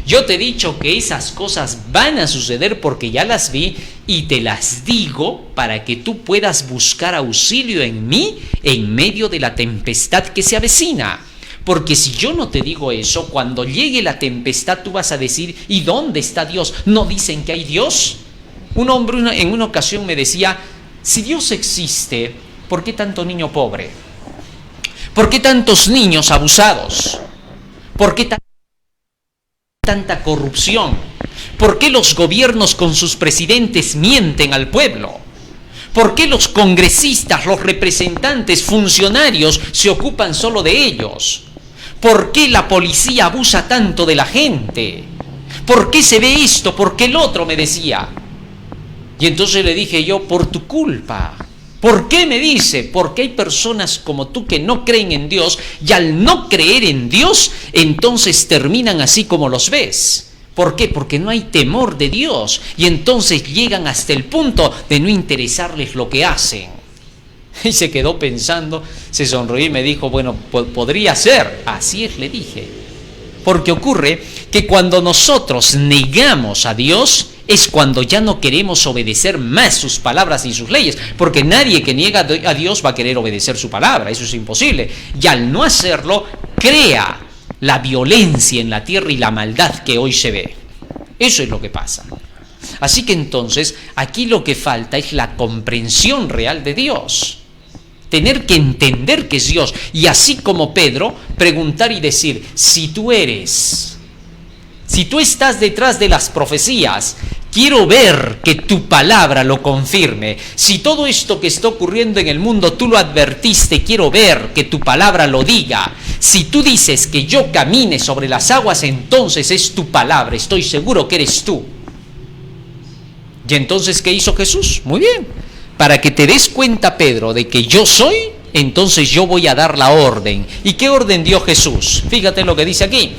Yo te he dicho que esas cosas van a suceder porque ya las vi y te las digo para que tú puedas buscar auxilio en mí en medio de la tempestad que se avecina. Porque si yo no te digo eso, cuando llegue la tempestad tú vas a decir: ¿y dónde está Dios? ¿No dicen que hay Dios? Un hombre en una ocasión me decía: si Dios existe, ¿por qué tanto niño pobre? ¿Por qué tantos niños abusados? ¿Por qué tanta corrupción? ¿Por qué los gobiernos con sus presidentes mienten al pueblo? ¿Por qué los congresistas, los representantes, funcionarios se ocupan solo de ellos? ¿Por qué la policía abusa tanto de la gente? ¿Por qué se ve esto? ¿Por qué el otro? Me decía. Y entonces le dije yo: por tu culpa. ¿Por qué? Me dice: porque hay personas como tú que no creen en Dios, y al no creer en Dios, entonces terminan así como los ves. ¿Por qué? Porque no hay temor de Dios, y entonces llegan hasta el punto de no interesarles lo que hacen. Y se quedó pensando, se sonrió y me dijo: bueno, podría ser. Así es, le dije. Porque ocurre que cuando nosotros negamos a Dios, es cuando ya no queremos obedecer más sus palabras y sus leyes, porque nadie que niega a Dios va a querer obedecer su palabra, eso es imposible. Y al no hacerlo, crea la violencia en la tierra y la maldad que hoy se ve. Eso es lo que pasa. Así que entonces, aquí lo que falta es la comprensión real de Dios. Tener que entender que es Dios, y así como Pedro, preguntar y decir: si tú eres, si tú estás detrás de las profecías, quiero ver que tu palabra lo confirme. Si todo esto que está ocurriendo en el mundo tú lo advertiste, quiero ver que tu palabra lo diga. Si tú dices que yo camine sobre las aguas, entonces es tu palabra, estoy seguro que eres tú. Y entonces, ¿qué hizo Jesús? Muy bien. Para que te des cuenta, Pedro, de que yo soy, entonces yo voy a dar la orden. ¿Y qué orden dio Jesús? Fíjate lo que dice aquí.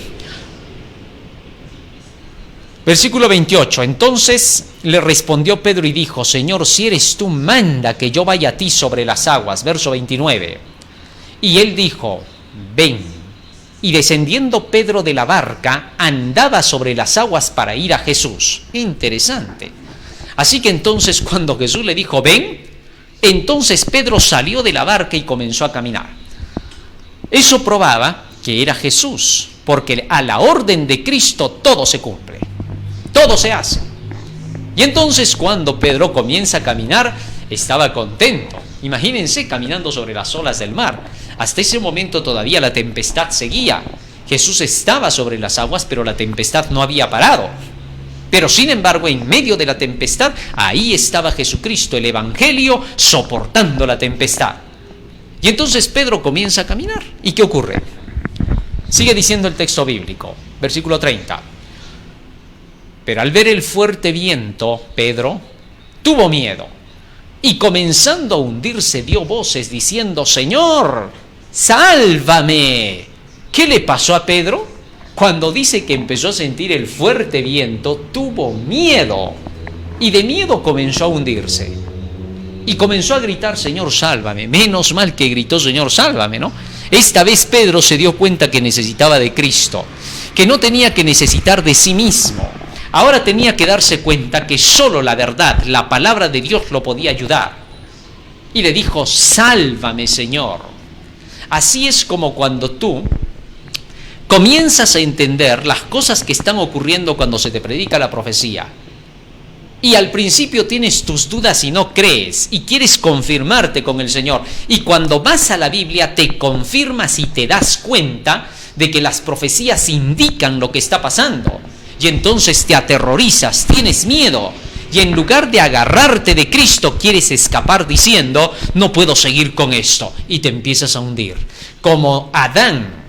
Versículo 28. Entonces le respondió Pedro y dijo: Señor, si eres tú, manda que yo vaya a ti sobre las aguas. Verso 29. Y él dijo: ven. Y descendiendo Pedro de la barca, andaba sobre las aguas para ir a Jesús. Interesante. Así que entonces cuando Jesús le dijo: ven, entonces Pedro salió de la barca y comenzó a caminar. Eso probaba que era Jesús, porque a la orden de Cristo todo se cumple, todo se hace. Y entonces cuando Pedro comienza a caminar, estaba contento. Imagínense caminando sobre las olas del mar. Hasta ese momento todavía la tempestad seguía. Jesús estaba sobre las aguas, pero la tempestad no había parado. Pero sin embargo, en medio de la tempestad, ahí estaba Jesucristo, el Evangelio, soportando la tempestad. Y entonces Pedro comienza a caminar. ¿Y qué ocurre? Sigue diciendo el texto bíblico, versículo 30. Pero al ver el fuerte viento, Pedro tuvo miedo y comenzando a hundirse dio voces diciendo: Señor, sálvame. ¿Qué le pasó a Pedro? Cuando dice que empezó a sentir el fuerte viento, tuvo miedo y de miedo comenzó a hundirse y comenzó a gritar: Señor, sálvame. Menos mal que gritó: Señor, sálvame, ¿no? Esta vez Pedro se dio cuenta que necesitaba de Cristo, que no tenía que necesitar de sí mismo. Ahora tenía que darse cuenta que solo la verdad, la palabra de Dios lo podía ayudar. Y le dijo: sálvame, Señor. Así es como cuando tú comienzas a entender las cosas que están ocurriendo cuando se te predica la profecía. Y al principio tienes tus dudas y no crees y quieres confirmarte con el Señor. Y cuando vas a la Biblia te confirmas y te das cuenta de que las profecías indican lo que está pasando. Y entonces te aterrorizas, tienes miedo. Y en lugar de agarrarte de Cristo, quieres escapar diciendo: no puedo seguir con esto. Y te empiezas a hundir. Como Adán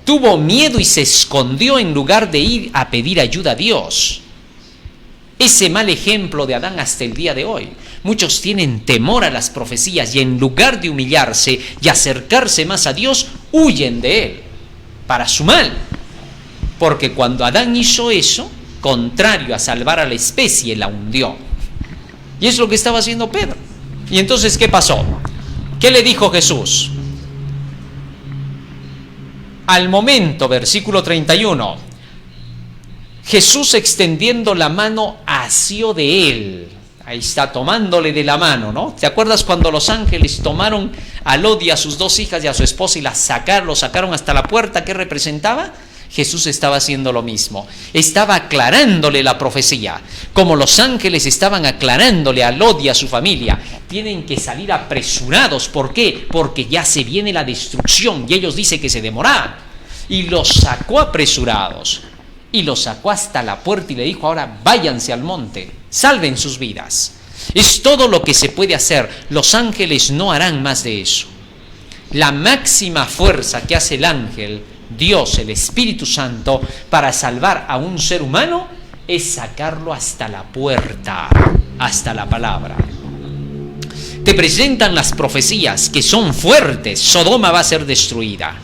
tuvo miedo y se escondió en lugar de ir a pedir ayuda a Dios. Ese mal ejemplo de Adán hasta el día de hoy. Muchos tienen temor a las profecías y en lugar de humillarse y acercarse más a Dios, huyen de él para su mal. Porque cuando Adán hizo eso, contrario a salvar a la especie, la hundió. Y es lo que estaba haciendo Pedro. Y entonces, ¿qué pasó? ¿Qué le dijo Jesús? Al momento, versículo 31, Jesús extendiendo la mano asió de él. Ahí está, tomándole de la mano, ¿no? ¿Te acuerdas cuando los ángeles tomaron a Lot y a sus 2 hijas y a su esposa y lo sacaron hasta la puerta? ¿Qué representaba? Jesús estaba haciendo lo mismo. Estaba aclarándole la profecía. Como los ángeles estaban aclarándole a Lot y a su familia. Tienen que salir apresurados. ¿Por qué? Porque ya se viene la destrucción. Y ellos dicen que se demoraban. Y los sacó apresurados. Y los sacó hasta la puerta y le dijo: ahora váyanse al monte. Salven sus vidas. Es todo lo que se puede hacer. Los ángeles no harán más de eso. La máxima fuerza que hace el ángel, Dios, el Espíritu Santo, para salvar a un ser humano es sacarlo hasta la puerta, hasta la palabra. Te presentan las profecías que son fuertes. Sodoma va a ser destruida.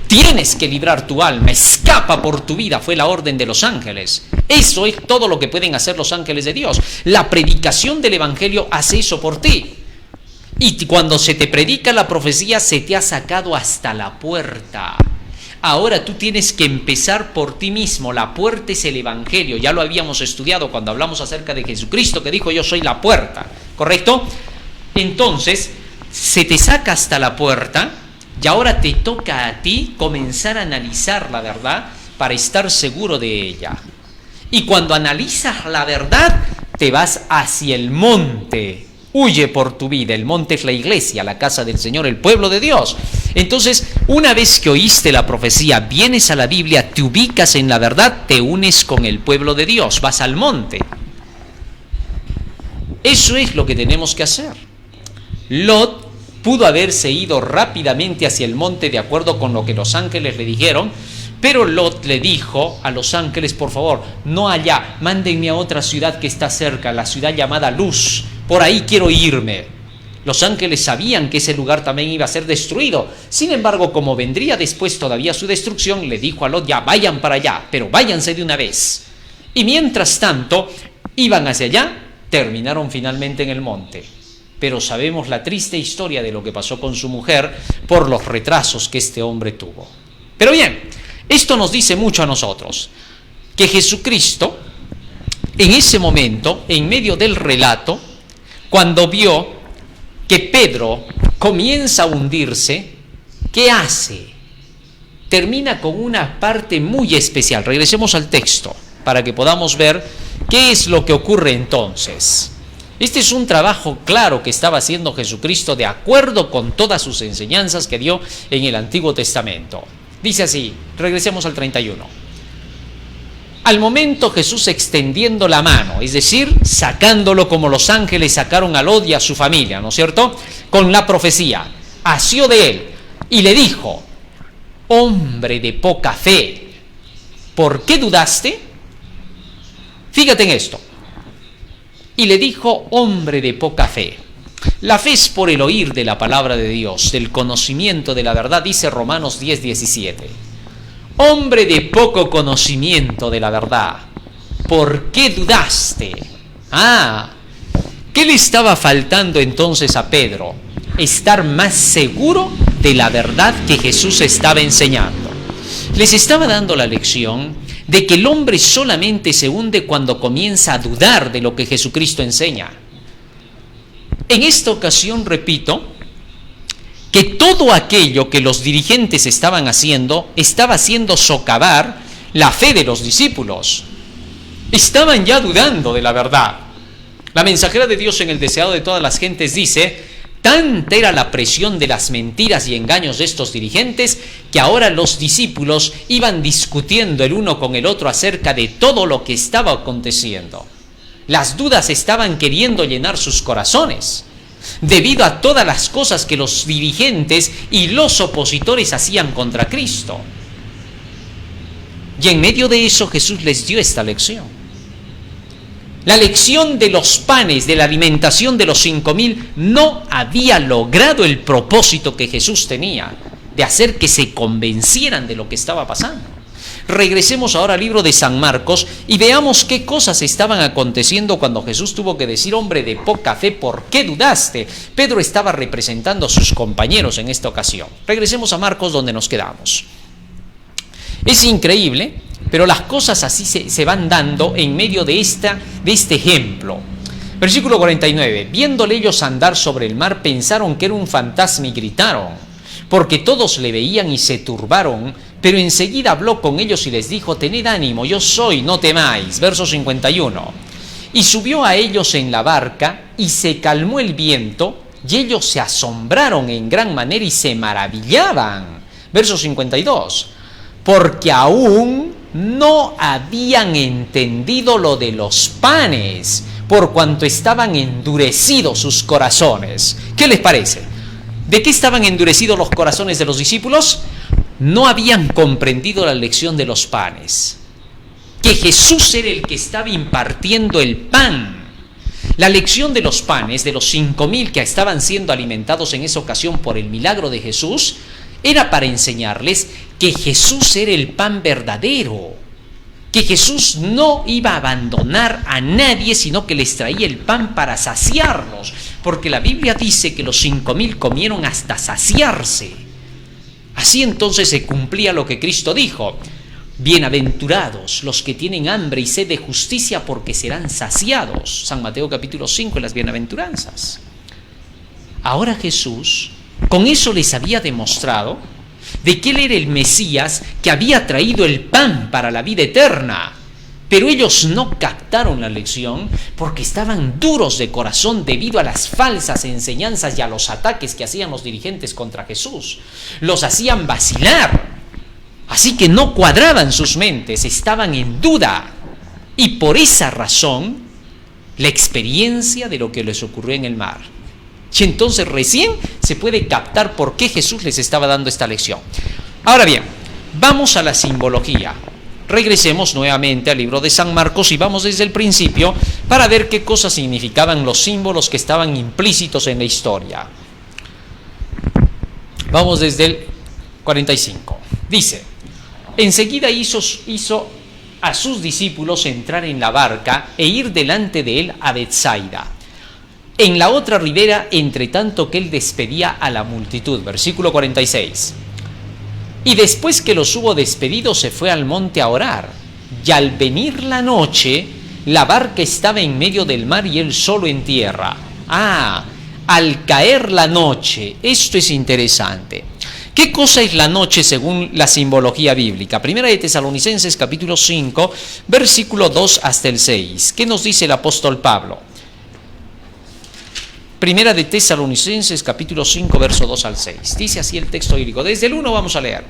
Tienes que librar tu alma, escapa por tu vida, fue la orden de los ángeles. Eso es todo lo que pueden hacer los ángeles de Dios. La predicación del Evangelio hace eso por ti. Y cuando se te predica la profecía, se te ha sacado hasta la puerta. Ahora tú tienes que empezar por ti mismo. La puerta es el Evangelio. Ya lo habíamos estudiado cuando hablamos acerca de Jesucristo, que dijo: yo soy la puerta. ¿Correcto? Entonces, se te saca hasta la puerta y ahora te toca a ti comenzar a analizar la verdad para estar seguro de ella. Y cuando analizas la verdad, te vas hacia el monte. Huye por tu vida. El monte es la iglesia, la casa del Señor, el pueblo de Dios. Entonces, una vez que oíste la profecía, vienes a la Biblia, te ubicas en la verdad, te unes con el pueblo de Dios, vas al monte. Eso es lo que tenemos que hacer. Lot pudo haberse ido rápidamente hacia el monte de acuerdo con lo que los ángeles le dijeron, pero Lot le dijo a los ángeles: por favor, no allá, mándenme a otra ciudad que está cerca, la ciudad llamada Luz, por ahí quiero irme. Los ángeles sabían que ese lugar también iba a ser destruido. Sin embargo, como vendría después todavía su destrucción, le dijo a Lot: ya, vayan para allá, pero váyanse de una vez. Y mientras tanto, iban hacia allá, terminaron finalmente en el monte. Pero sabemos la triste historia de lo que pasó con su mujer por los retrasos que este hombre tuvo. Pero bien, esto nos dice mucho a nosotros, que Jesucristo, en ese momento, en medio del relato, cuando vio que Pedro comienza a hundirse, ¿qué hace? Termina con una parte muy especial. Regresemos al texto para que podamos ver qué es lo que ocurre entonces. Este es un trabajo claro que estaba haciendo Jesucristo de acuerdo con todas sus enseñanzas que dio en el Antiguo Testamento. Dice así, regresemos al 31. Al momento Jesús extendiendo la mano, es decir, sacándolo como los ángeles sacaron a Lot y a su familia, ¿no es cierto?, con la profecía, asió de él y le dijo: hombre de poca fe, ¿por qué dudaste? Fíjate en esto. Y le dijo: hombre de poca fe. La fe es por el oír de la palabra de Dios, del conocimiento de la verdad, dice Romanos 10:17. Hombre de poco conocimiento de la verdad, ¿por qué dudaste? ¿Qué le estaba faltando entonces a Pedro? Estar más seguro de la verdad que Jesús estaba enseñando. Les estaba dando la lección de que el hombre solamente se hunde cuando comienza a dudar de lo que Jesucristo enseña. En esta ocasión, repito, que todo aquello que los dirigentes estaban haciendo estaba haciendo socavar la fe de los discípulos. Estaban ya dudando de la verdad. La mensajera de Dios en el deseado de todas las gentes dice: tanta era la presión de las mentiras y engaños de estos dirigentes que ahora los discípulos iban discutiendo el uno con el otro acerca de todo lo que estaba aconteciendo. Las dudas estaban queriendo llenar sus corazones, debido a todas las cosas que los dirigentes y los opositores hacían contra Cristo. Y en medio de eso Jesús les dio esta lección. La lección de los panes, de la alimentación de los 5,000, no había logrado el propósito que Jesús tenía, de hacer que se convencieran de lo que estaba pasando. Regresemos ahora al libro de San Marcos y veamos qué cosas estaban aconteciendo cuando Jesús tuvo que decir: hombre de poca fe, ¿por qué dudaste? Pedro estaba representando a sus compañeros en esta ocasión. Regresemos a Marcos, donde nos quedamos. Es increíble, pero las cosas así se van dando en medio de este ejemplo. Versículo 49. Viéndole ellos andar sobre el mar, pensaron que era un fantasma y gritaron, porque todos le veían y se turbaron. Pero enseguida habló con ellos y les dijo: tened ánimo, yo soy, no temáis. Verso 51. Y subió a ellos en la barca y se calmó el viento, y ellos se asombraron en gran manera y se maravillaban. Verso 52. Porque aún no habían entendido lo de los panes, por cuanto estaban endurecidos sus corazones. ¿Qué les parece? ¿De qué estaban endurecidos los corazones de los discípulos? No habían comprendido la lección de los panes, que Jesús era el que estaba impartiendo el pan. La lección de los panes, de los 5,000 que estaban siendo alimentados en esa ocasión por el milagro de Jesús, era para enseñarles que Jesús era el pan verdadero, que Jesús no iba a abandonar a nadie, sino que les traía el pan para saciarlos, porque la Biblia dice que los 5,000 comieron hasta saciarse. Así entonces se cumplía lo que Cristo dijo: bienaventurados los que tienen hambre y sed de justicia, porque serán saciados. San Mateo capítulo 5, en las bienaventuranzas. Ahora Jesús con eso les había demostrado de que Él era el Mesías que había traído el pan para la vida eterna. Pero ellos no captaron la lección porque estaban duros de corazón debido a las falsas enseñanzas y a los ataques que hacían los dirigentes contra Jesús. Los hacían vacilar. Así que no cuadraban sus mentes, estaban en duda. Y por esa razón, la experiencia de lo que les ocurrió en el mar. Y entonces recién se puede captar por qué Jesús les estaba dando esta lección. Ahora bien, vamos a la simbología. Regresemos nuevamente al libro de San Marcos y vamos desde el principio para ver qué cosas significaban los símbolos que estaban implícitos en la historia. Vamos desde el 45. Dice: enseguida hizo a sus discípulos entrar en la barca e ir delante de él a Betsaida, en la otra ribera, entre tanto que él despedía a la multitud. Versículo 46. Y después que los hubo despedido, se fue al monte a orar. Y al venir la noche, la barca estaba en medio del mar y él solo en tierra. Al caer la noche. Esto es interesante. ¿Qué cosa es la noche según la simbología bíblica? Primera de Tesalonicenses capítulo 5, versículo 2 hasta el 6. ¿Qué nos dice el apóstol Pablo? Primera de Tesalonicenses, capítulo 5, verso 2 al 6. Dice así el texto bíblico. Desde el 1 vamos a leer.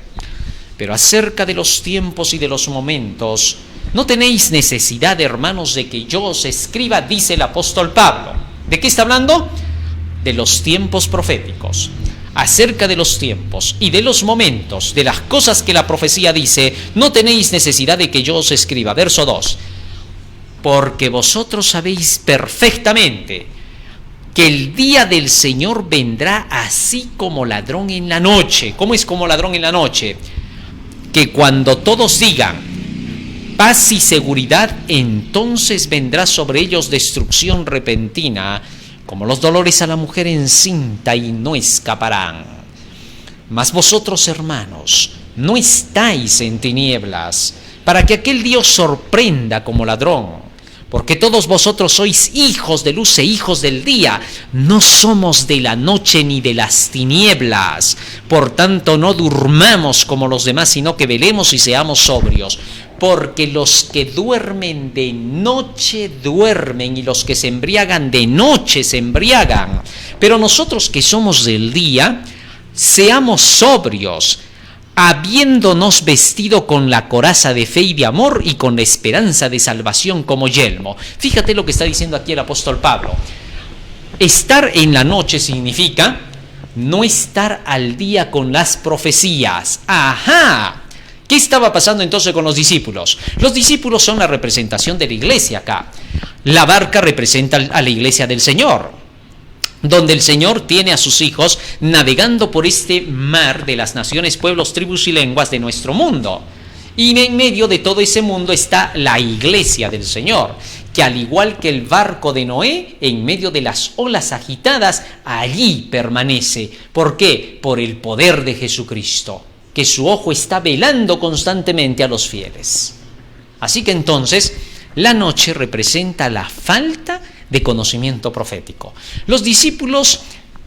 Pero acerca de los tiempos y de los momentos, no tenéis necesidad, hermanos, de que yo os escriba, dice el apóstol Pablo. ¿De qué está hablando? De los tiempos proféticos. Acerca de los tiempos y de los momentos, de las cosas que la profecía dice, no tenéis necesidad de que yo os escriba. Verso 2. Porque vosotros sabéis perfectamente que el día del Señor vendrá así como ladrón en la noche. ¿Cómo es como ladrón en la noche? Que cuando todos digan paz y seguridad, entonces vendrá sobre ellos destrucción repentina, como los dolores a la mujer encinta, y no escaparán. Mas vosotros, hermanos, no estáis en tinieblas, para que aquel día os sorprenda como ladrón. Porque todos vosotros sois hijos de luz e hijos del día, no somos de la noche ni de las tinieblas. Por tanto, no durmamos como los demás, sino que velemos y seamos sobrios. Porque los que duermen de noche duermen, y los que se embriagan de noche se embriagan. Pero nosotros que somos del día, seamos sobrios, habiéndonos vestido con la coraza de fe y de amor y con la esperanza de salvación como yelmo. Fíjate lo que está diciendo aquí el apóstol Pablo. Estar en la noche significa no estar al día con las profecías. ¡Ajá! ¿Qué estaba pasando entonces con los discípulos? Los discípulos son la representación de la iglesia acá. La barca representa a la iglesia del Señor, donde el Señor tiene a sus hijos navegando por este mar de las naciones, pueblos, tribus y lenguas de nuestro mundo. Y en medio de todo ese mundo está la iglesia del Señor, que al igual que el barco de Noé, en medio de las olas agitadas, allí permanece. ¿Por qué? Por el poder de Jesucristo, que su ojo está velando constantemente a los fieles. Así que entonces, la noche representa la falta de conocimiento profético. Los discípulos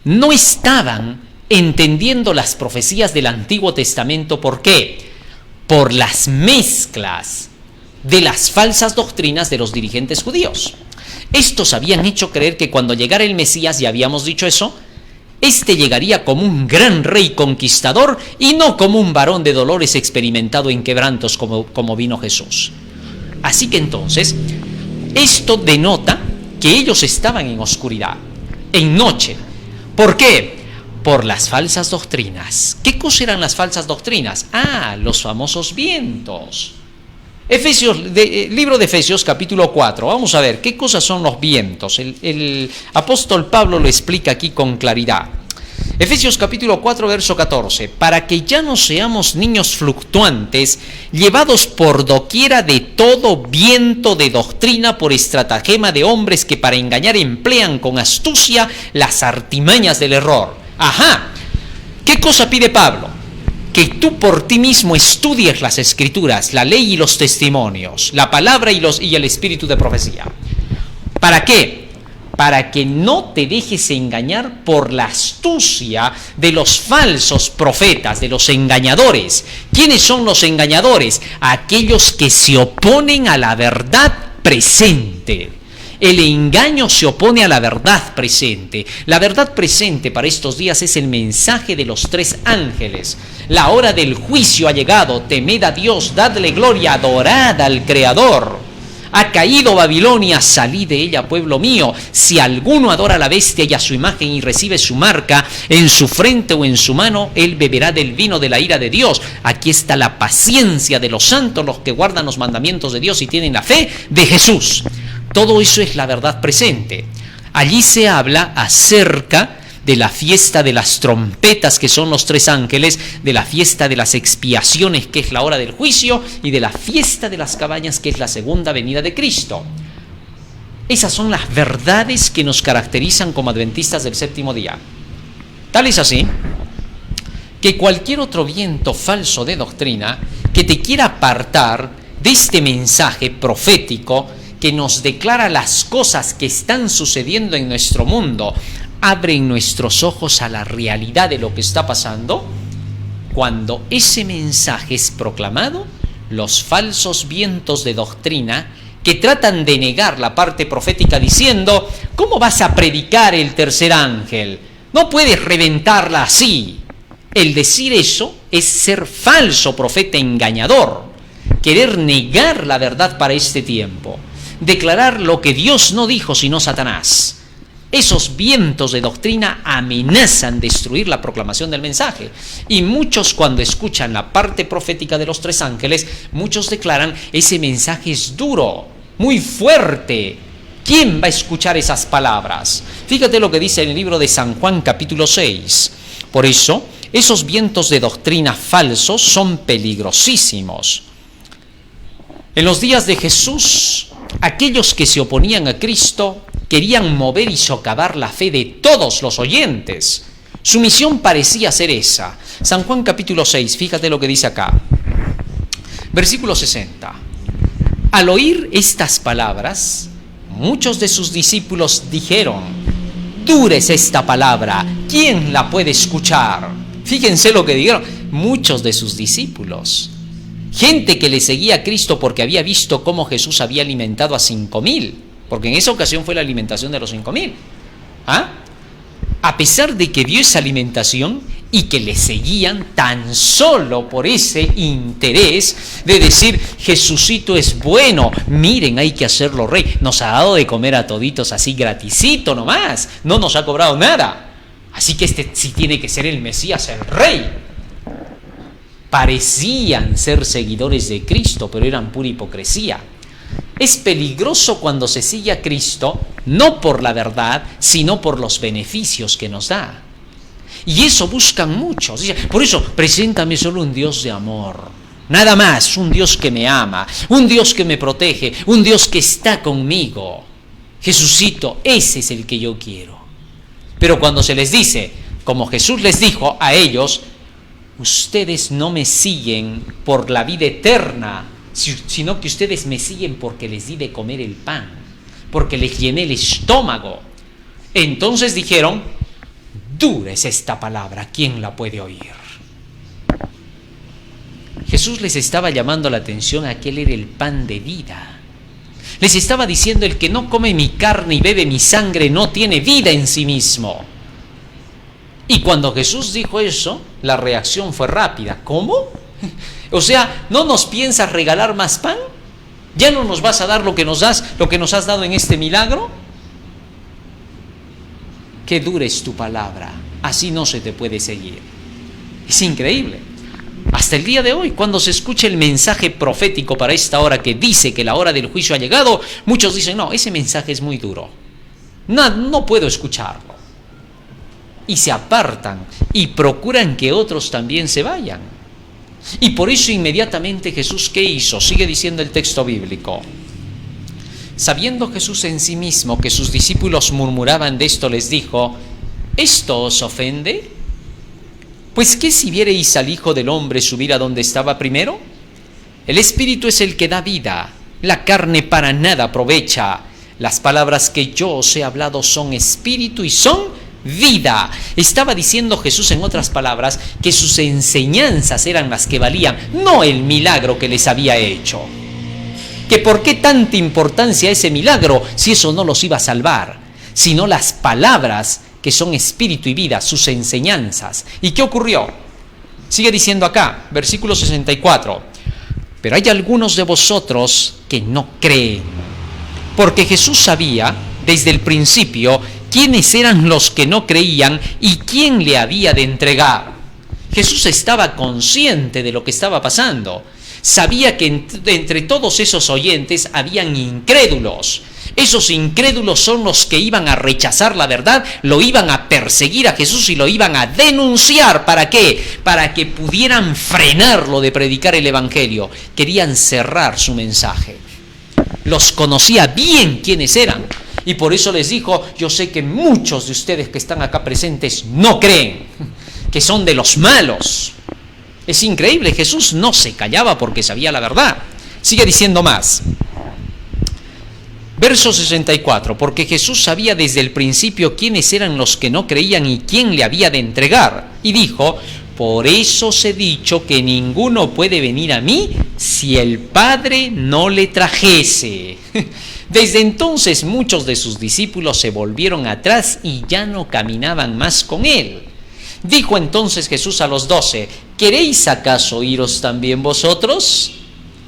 no estaban entendiendo las profecías del Antiguo Testamento. ¿Por qué? Por las mezclas de las falsas doctrinas de los dirigentes judíos. Estos habían hecho creer que cuando llegara el Mesías, ya habíamos dicho eso, este llegaría como un gran rey conquistador y no como un varón de dolores experimentado en quebrantos como vino Jesús. Así que entonces, esto denota que ellos estaban en oscuridad, en noche. ¿Por qué? Por las falsas doctrinas. ¿Qué cosa eran las falsas doctrinas? Los famosos vientos. Libro de Efesios, capítulo 4. Vamos a ver, ¿qué cosas son los vientos? El apóstol Pablo lo explica aquí con claridad. Efesios capítulo 4, verso 14. Para que ya no seamos niños fluctuantes, llevados por doquiera de todo viento de doctrina por estratagema de hombres que para engañar emplean con astucia las artimañas del error. Ajá. ¿Qué cosa pide Pablo? Que tú por ti mismo estudies las escrituras, la ley y los testimonios, la palabra y el espíritu de profecía. ¿Para qué? Para que no te dejes engañar por la astucia de los falsos profetas, de los engañadores. ¿Quiénes son los engañadores? Aquellos que se oponen a la verdad presente. El engaño se opone a la verdad presente. La verdad presente para estos días es el mensaje de los 3 ángeles. La hora del juicio ha llegado. Temed a Dios, dadle gloria, adorad al Creador. Ha caído Babilonia, salid de ella, pueblo mío. Si alguno adora a la bestia y a su imagen y recibe su marca en su frente o en su mano, él beberá del vino de la ira de Dios. Aquí está la paciencia de los santos, los que guardan los mandamientos de Dios y tienen la fe de Jesús. Todo eso es la verdad presente. Allí se habla acerca de la fiesta de las trompetas, que son los 3 ángeles, de la fiesta de las expiaciones, que es la hora del juicio, y de la fiesta de las cabañas, que es la segunda venida de Cristo. Esas son las verdades que nos caracterizan como adventistas del séptimo día. Tal es así que cualquier otro viento falso de doctrina que te quiera apartar de este mensaje profético que nos declara las cosas que están sucediendo en nuestro mundo, abren nuestros ojos a la realidad de lo que está pasando. Cuando ese mensaje es proclamado, los falsos vientos de doctrina que tratan de negar la parte profética diciendo, ¿cómo vas a predicar el tercer ángel? No puedes reventarla así. El decir eso es ser falso profeta engañador, querer negar la verdad para este tiempo, declarar lo que Dios no dijo sino Satanás. Esos vientos de doctrina amenazan destruir la proclamación del mensaje. Y muchos, cuando escuchan la parte profética de los tres ángeles, muchos declaran, ese mensaje es duro, muy fuerte. ¿Quién va a escuchar esas palabras? Fíjate lo que dice en el libro de San Juan capítulo 6. Por eso, esos vientos de doctrina falsos son peligrosísimos. En los días de Jesús, aquellos que se oponían a Cristo querían mover y socavar la fe de todos los oyentes. Su misión parecía ser esa. San Juan capítulo 6, fíjate lo que dice acá. Versículo 60. Al oír estas palabras, muchos de sus discípulos dijeron, dura es esta palabra, ¿quién la puede escuchar? Fíjense lo que dijeron, muchos de sus discípulos. Gente que le seguía a Cristo porque había visto cómo Jesús había alimentado a 5,000. Porque en esa ocasión fue la alimentación de los 5,000. A pesar de que vio esa alimentación y que le seguían tan solo por ese interés de decir, Jesucito es bueno, miren, hay que hacerlo rey. Nos ha dado de comer a toditos así gratisito nomás, no nos ha cobrado nada. Así que este sí tiene que ser el Mesías, el rey. Parecían ser seguidores de Cristo, pero eran pura hipocresía. Es peligroso cuando se sigue a Cristo, no por la verdad, sino por los beneficios que nos da. Y eso buscan muchos. Por eso, preséntame solo un Dios de amor. Nada más, un Dios que me ama, un Dios que me protege, un Dios que está conmigo. Jesucito, ese es el que yo quiero. Pero cuando se les dice, como Jesús les dijo a ellos, ustedes no me siguen por la vida eterna, sino que ustedes me siguen porque les di de comer el pan, porque les llené el estómago. Entonces dijeron, dura es esta palabra, ¿quién la puede oír? Jesús les estaba llamando la atención a que Él era el pan de vida. Les estaba diciendo, el que no come mi carne y bebe mi sangre no tiene vida en sí mismo. Y cuando Jesús dijo eso, la reacción fue rápida. ¿Cómo? O sea, ¿no nos piensas regalar más pan? ¿Ya no nos vas a dar lo que nos has dado en este milagro? Qué dura es tu palabra, así no se te puede seguir. Es increíble. Hasta el día de hoy, cuando se escucha el mensaje profético para esta hora que dice que la hora del juicio ha llegado, muchos dicen, no, ese mensaje es muy duro. No puedo escucharlo. Y se apartan y procuran que otros también se vayan. Y por eso inmediatamente Jesús, ¿qué hizo? Sigue diciendo el texto bíblico. Sabiendo Jesús en sí mismo que sus discípulos murmuraban de esto, les dijo, ¿esto os ofende? Pues ¿qué si viereis al Hijo del Hombre subir a donde estaba primero? El Espíritu es el que da vida, la carne para nada aprovecha. Las palabras que yo os he hablado son espíritu y son vida. Estaba diciendo Jesús, en otras palabras, que sus enseñanzas eran las que valían, no el milagro que les había hecho. Que por qué tanta importancia ese milagro si eso no los iba a salvar, sino las palabras que son espíritu y vida, sus enseñanzas. ¿Y qué ocurrió? Sigue diciendo acá, versículo 64. Pero hay algunos de vosotros que no creen, porque Jesús sabía desde el principio quiénes eran los que no creían y quién le había de entregar. Jesús estaba consciente de lo que estaba pasando. Sabía que entre todos esos oyentes habían incrédulos. Esos incrédulos son los que iban a rechazar la verdad, lo iban a perseguir a Jesús y lo iban a denunciar. ¿Para qué? Para que pudieran frenarlo de predicar el Evangelio. Querían cerrar su mensaje. Los conocía bien quiénes eran. Y por eso les dijo, yo sé que muchos de ustedes que están acá presentes no creen, que son de los malos. Es increíble, Jesús no se callaba porque sabía la verdad. Sigue diciendo más. Verso 64, porque Jesús sabía desde el principio quiénes eran los que no creían y quién le había de entregar. Y dijo, Por eso os he dicho que ninguno puede venir a mí si el Padre no le trajese. Desde entonces muchos de sus discípulos se volvieron atrás y ya no caminaban más con él. Dijo entonces Jesús a los 12: ¿queréis acaso iros también vosotros?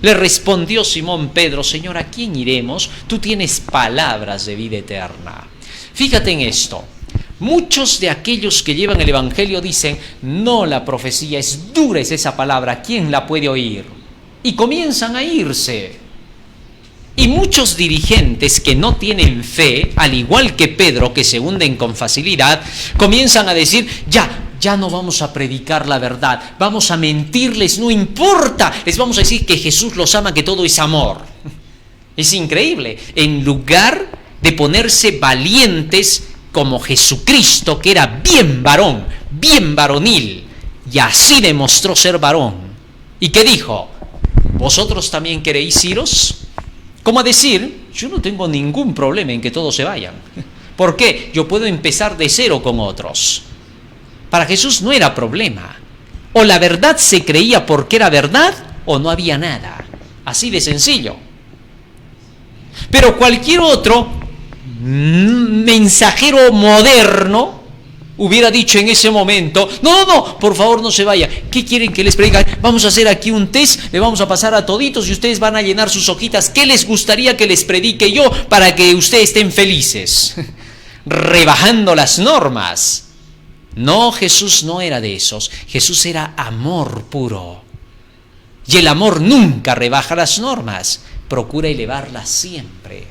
Le respondió Simón Pedro: Señor, ¿a quién iremos? Tú tienes palabras de vida eterna. Fíjate en esto. Muchos de aquellos que llevan el Evangelio dicen: no, la profecía es dura, es esa palabra, ¿quién la puede oír? Y comienzan a irse. Y muchos dirigentes que no tienen fe, al igual que Pedro, que se hunden con facilidad, comienzan a decir: ya no vamos a predicar la verdad, vamos a mentirles, no importa, les vamos a decir que Jesús los ama, que todo es amor. Es increíble. En lugar de ponerse valientes como Jesucristo, que era bien varón, bien varonil, y así demostró ser varón. ¿Y qué dijo? ¿Vosotros también queréis iros? Como a decir: yo no tengo ningún problema en que todos se vayan. ¿Por qué? Yo puedo empezar de cero con otros. Para Jesús no era problema. O la verdad se creía porque era verdad, o no había nada. Así de sencillo. Pero cualquier otro mensajero moderno hubiera dicho en ese momento: no, por favor no se vaya. ¿Qué quieren que les predique? Vamos a hacer aquí un test, le vamos a pasar a toditos y ustedes van a llenar sus hojitas. ¿Qué les gustaría que les predique yo para que ustedes estén felices? Rebajando las normas. No, Jesús no era de esos. Jesús era amor puro. Y el amor nunca rebaja las normas, procura elevarlas siempre.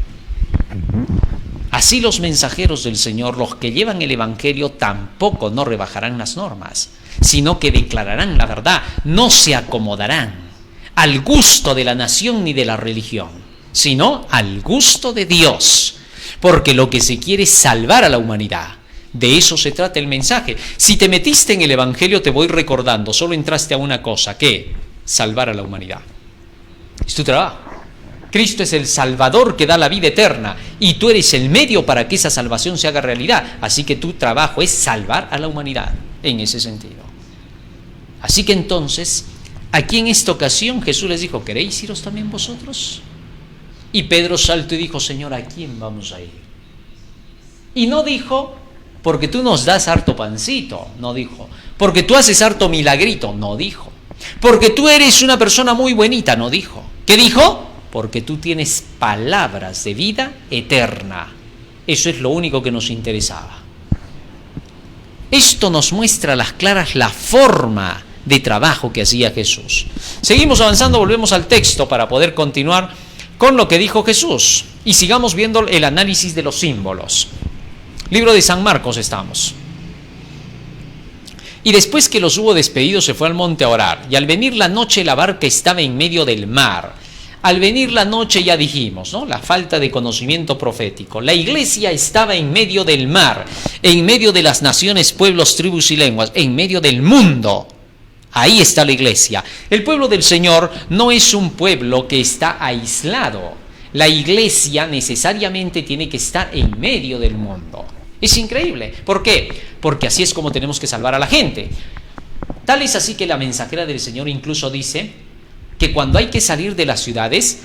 Así los mensajeros del Señor, los que llevan el Evangelio, tampoco no rebajarán las normas, sino que declararán la verdad, no se acomodarán al gusto de la nación ni de la religión, sino al gusto de Dios, porque lo que se quiere es salvar a la humanidad. De eso se trata el mensaje. Si te metiste en el Evangelio, te voy recordando, solo entraste a una cosa: ¿qué? Salvar a la humanidad. Es tu trabajo. Cristo es el Salvador que da la vida eterna y tú eres el medio para que esa salvación se haga realidad. Así que tu trabajo es salvar a la humanidad en ese sentido. Así que entonces, aquí en esta ocasión Jesús les dijo: ¿queréis iros también vosotros? Y Pedro saltó y dijo: Señor, ¿a quién vamos a ir? Y no dijo: porque tú nos das harto pancito, no dijo. Porque tú haces harto milagrito, no dijo. Porque tú eres una persona muy buenita, no dijo. ¿Qué dijo? Porque tú tienes palabras de vida eterna. Eso es lo único que nos interesaba. Esto nos muestra a las claras la forma de trabajo que hacía Jesús. Seguimos avanzando, volvemos al texto para poder continuar con lo que dijo Jesús. Y sigamos viendo el análisis de los símbolos. Libro de San Marcos estamos. Y después que los hubo despedido, se fue al monte a orar. Y al venir la noche, la barca estaba en medio del mar. Al venir la noche, ya dijimos, ¿no? La falta de conocimiento profético. La iglesia estaba en medio del mar, en medio de las naciones, pueblos, tribus y lenguas, en medio del mundo. Ahí está la iglesia. El pueblo del Señor no es un pueblo que está aislado. La iglesia necesariamente tiene que estar en medio del mundo. Es increíble. ¿Por qué? Porque así es como tenemos que salvar a la gente. Tal es así que la mensajera del Señor incluso dice que cuando hay que salir de las ciudades,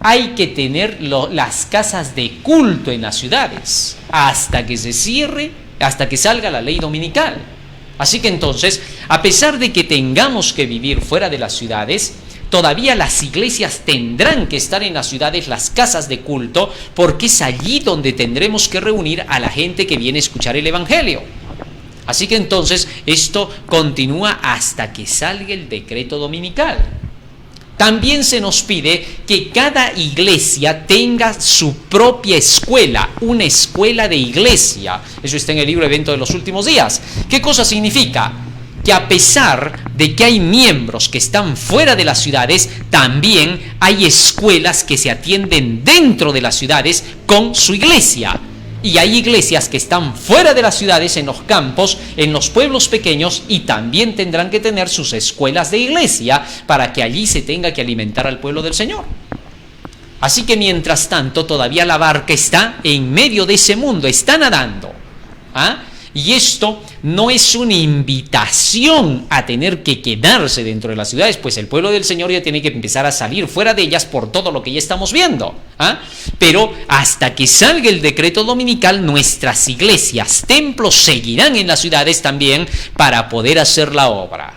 hay que tener las casas de culto en las ciudades hasta que se cierre, hasta que salga la ley dominical. Así que entonces, a pesar de que tengamos que vivir fuera de las ciudades, todavía las iglesias tendrán que estar en las ciudades, las casas de culto, porque es allí donde tendremos que reunir a la gente que viene a escuchar el Evangelio. Así que entonces esto continúa hasta que salga el decreto dominical. También se nos pide que cada iglesia tenga su propia escuela, una escuela de iglesia. Eso está en el libro Evento de los Últimos Días. ¿Qué cosa significa? Que a pesar de que hay miembros que están fuera de las ciudades, también hay escuelas que se atienden dentro de las ciudades con su iglesia. Y hay iglesias que están fuera de las ciudades, en los campos, en los pueblos pequeños, y también tendrán que tener sus escuelas de iglesia para que allí se tenga que alimentar al pueblo del Señor. Así que mientras tanto, todavía la barca está en medio de ese mundo, está nadando. Y esto no es una invitación a tener que quedarse dentro de las ciudades, pues el pueblo del Señor ya tiene que empezar a salir fuera de ellas por todo lo que ya estamos viendo. Pero hasta que salga el decreto dominical, nuestras iglesias, templos seguirán en las ciudades también para poder hacer la obra.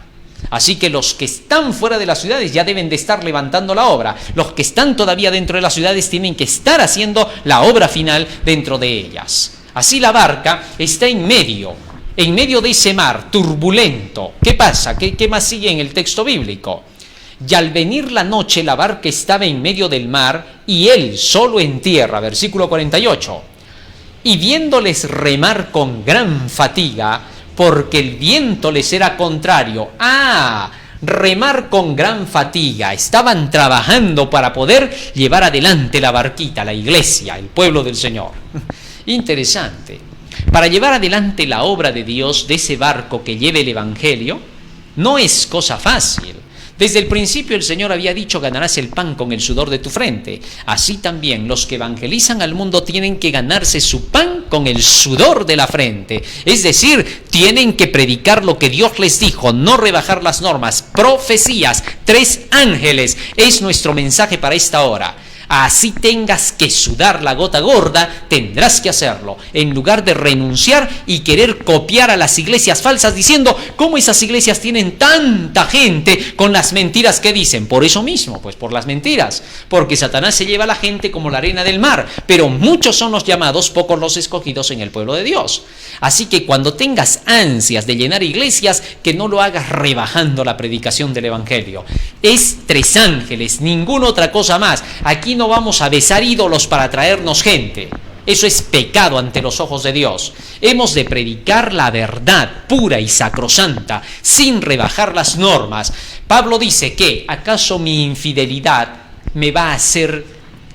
Así que los que están fuera de las ciudades ya deben de estar levantando la obra. Los que están todavía dentro de las ciudades tienen que estar haciendo la obra final dentro de ellas. Así la barca está en medio de ese mar turbulento. ¿Qué pasa? ¿Qué más sigue en el texto bíblico? Y al venir la noche, la barca estaba en medio del mar y él solo en tierra. Versículo 48. Y viéndoles remar con gran fatiga, porque el viento les era contrario. Remar con gran fatiga. Estaban trabajando para poder llevar adelante la barquita, la iglesia, el pueblo del Señor. Interesante. Para llevar adelante la obra de Dios, de ese barco que lleve el Evangelio, no es cosa fácil. Desde el principio el Señor había dicho: ganarás el pan con el sudor de tu frente. Así también los que evangelizan al mundo tienen que ganarse su pan con el sudor de la frente. Es decir, tienen que predicar lo que Dios les dijo, no rebajar las normas. Profecías, 3 ángeles es nuestro mensaje para esta hora. Así tengas que sudar la gota gorda, tendrás que hacerlo, en lugar de renunciar y querer copiar a las iglesias falsas diciendo: ¿cómo esas iglesias tienen tanta gente con las mentiras que dicen? Por eso mismo, pues por las mentiras, porque Satanás se lleva a la gente como la arena del mar, pero muchos son los llamados, pocos los escogidos en el pueblo de Dios. Así que cuando tengas ansias de llenar iglesias, que no lo hagas rebajando la predicación del Evangelio. Es 3 ángeles, ninguna otra cosa más. Aquí no vamos a besar ídolos para traernos gente. Eso es pecado ante los ojos de Dios. Hemos de predicar la verdad pura y sacrosanta, sin rebajar las normas. Pablo dice que, ¿acaso mi infidelidad me va a hacer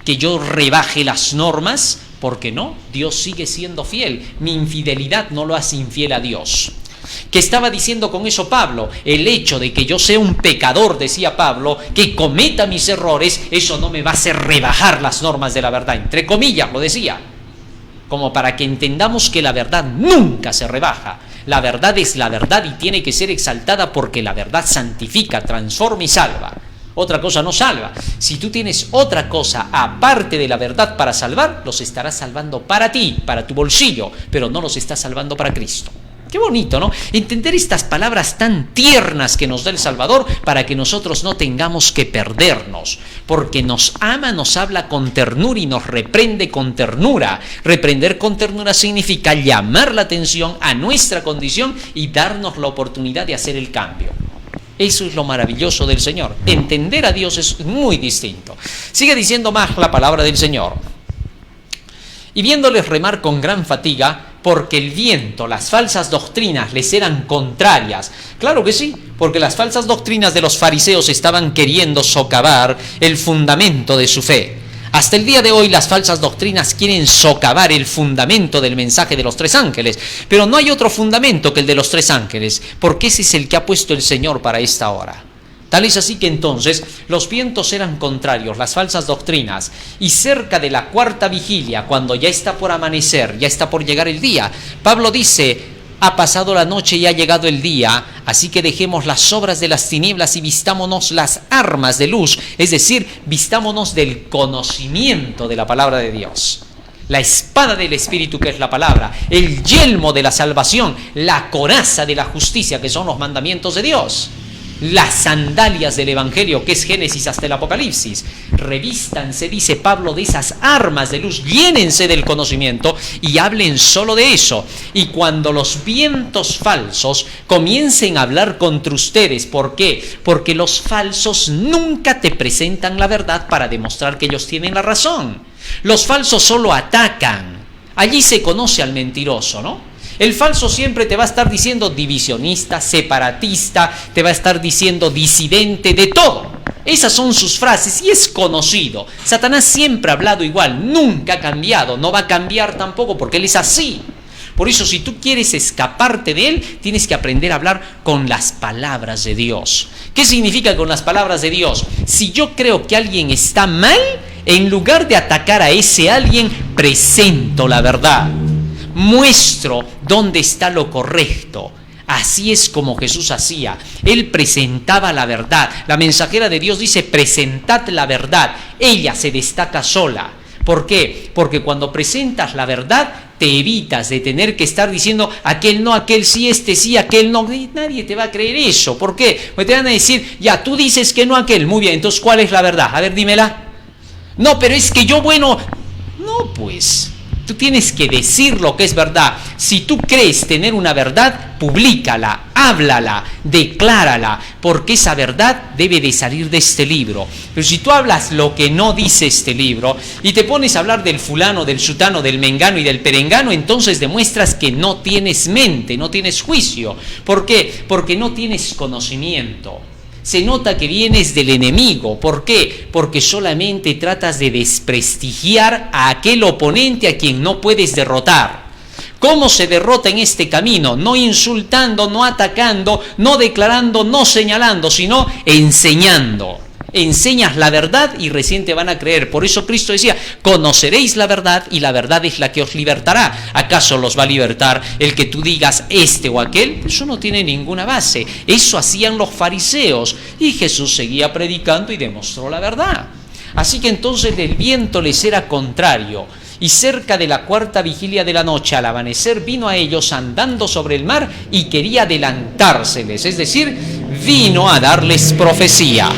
que yo rebaje las normas? Porque no, Dios sigue siendo fiel. Mi infidelidad no lo hace infiel a Dios. ¿Qué estaba diciendo con eso Pablo? El hecho de que yo sea un pecador, decía Pablo, que cometa mis errores, eso no me va a hacer rebajar las normas de la verdad, entre comillas lo decía, como para que entendamos que la verdad nunca se rebaja. La verdad es la verdad y tiene que ser exaltada porque la verdad santifica, transforma y salva. Otra cosa no salva. Si tú tienes otra cosa aparte de la verdad para salvar, los estarás salvando para ti, para tu bolsillo, pero no los estás salvando para Cristo. Qué bonito, ¿no? Entender estas palabras tan tiernas que nos da el Salvador para que nosotros no tengamos que perdernos. Porque nos ama, nos habla con ternura y nos reprende con ternura. Reprender con ternura significa llamar la atención a nuestra condición y darnos la oportunidad de hacer el cambio. Eso es lo maravilloso del Señor. Entender a Dios es muy distinto. Sigue diciendo más la palabra del Señor. Y viéndoles remar con gran fatiga, porque el viento, las falsas doctrinas les eran contrarias. Claro que sí, porque las falsas doctrinas de los fariseos estaban queriendo socavar el fundamento de su fe. Hasta el día de hoy las falsas doctrinas quieren socavar el fundamento del mensaje de los 3 ángeles, pero no hay otro fundamento que el de los 3 ángeles, porque ese es el que ha puesto el Señor para esta hora. Tal es así que entonces los vientos eran contrarios, las falsas doctrinas, y cerca de la 4ª vigilia, cuando ya está por amanecer, ya está por llegar el día, Pablo dice: ha pasado la noche y ha llegado el día, así que dejemos las obras de las tinieblas y vistámonos las armas de luz, es decir, vistámonos del conocimiento de la palabra de Dios. La espada del Espíritu, que es la palabra, el yelmo de la salvación, la coraza de la justicia, que son los mandamientos de Dios. Las sandalias del Evangelio, que es Génesis hasta el Apocalipsis. Revístanse, dice Pablo, de esas armas de luz, llénense del conocimiento y hablen solo de eso. Y cuando los vientos falsos comiencen a hablar contra ustedes, ¿por qué? Porque los falsos nunca te presentan la verdad para demostrar que ellos tienen la razón. Los falsos solo atacan. Allí se conoce al mentiroso, ¿no? El falso siempre te va a estar diciendo divisionista, separatista, te va a estar diciendo disidente, de todo. Esas son sus frases y es conocido. Satanás siempre ha hablado igual, nunca ha cambiado, no va a cambiar tampoco porque él es así. Por eso, si tú quieres escaparte de él, tienes que aprender a hablar con las palabras de Dios. ¿Qué significa con las palabras de Dios? Si yo creo que alguien está mal, en lugar de atacar a ese alguien, presento la verdad. Muestro ¿Dónde está lo correcto? Así es como Jesús hacía. Él presentaba la verdad. La mensajera de Dios dice, presentad la verdad. Ella se destaca sola. ¿Por qué? Porque cuando presentas la verdad, te evitas de tener que estar diciendo, aquel no, aquel sí, este sí, aquel no. Nadie te va a creer eso. ¿Por qué? Porque te van a decir, ya, tú dices que no aquel. Muy bien, entonces, ¿cuál es la verdad? A ver, dímela. No, pero es que yo, bueno, no, pues... Tú tienes que decir lo que es verdad. Si tú crees tener una verdad, públicala, háblala, declárala, porque esa verdad debe de salir de este libro. Pero si tú hablas lo que no dice este libro y te pones a hablar del fulano, del sutano, del mengano y del perengano, entonces demuestras que no tienes mente, no tienes juicio. ¿Por qué? Porque no tienes conocimiento. Se nota que vienes del enemigo. ¿Por qué? Porque solamente tratas de desprestigiar a aquel oponente a quien no puedes derrotar. ¿Cómo se derrota en este camino? No insultando, no atacando, no declarando, no señalando, sino enseñando. Enseñas la verdad y recién te van a creer. Por eso Cristo decía, conoceréis la verdad y la verdad es la que os libertará. ¿Acaso los va a libertar el que tú digas este o aquel? Eso no tiene ninguna base. Eso hacían los fariseos y Jesús seguía predicando y demostró la verdad. Así que entonces el viento les era contrario. Y cerca de la cuarta vigilia de la noche, al amanecer, vino a ellos andando sobre el mar y quería adelantárseles. Es decir, vino a darles profecía,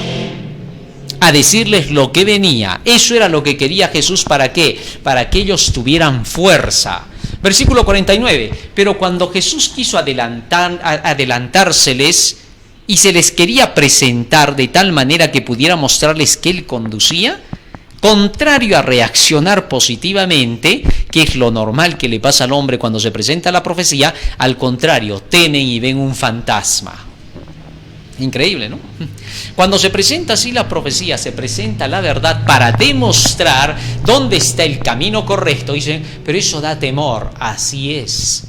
a decirles lo que venía. Eso era lo que quería Jesús. ¿Para qué? Para que ellos tuvieran fuerza. Versículo 49. Pero cuando Jesús quiso adelantárseles y se les quería presentar de tal manera que pudiera mostrarles que Él conducía, contrario a reaccionar positivamente, que es lo normal que le pasa al hombre cuando se presenta la profecía, al contrario, temen y ven un fantasma. Increíble, ¿no? Cuando se presenta así la profecía, se presenta la verdad para demostrar dónde está el camino correcto. Dicen, pero eso da temor. Así es.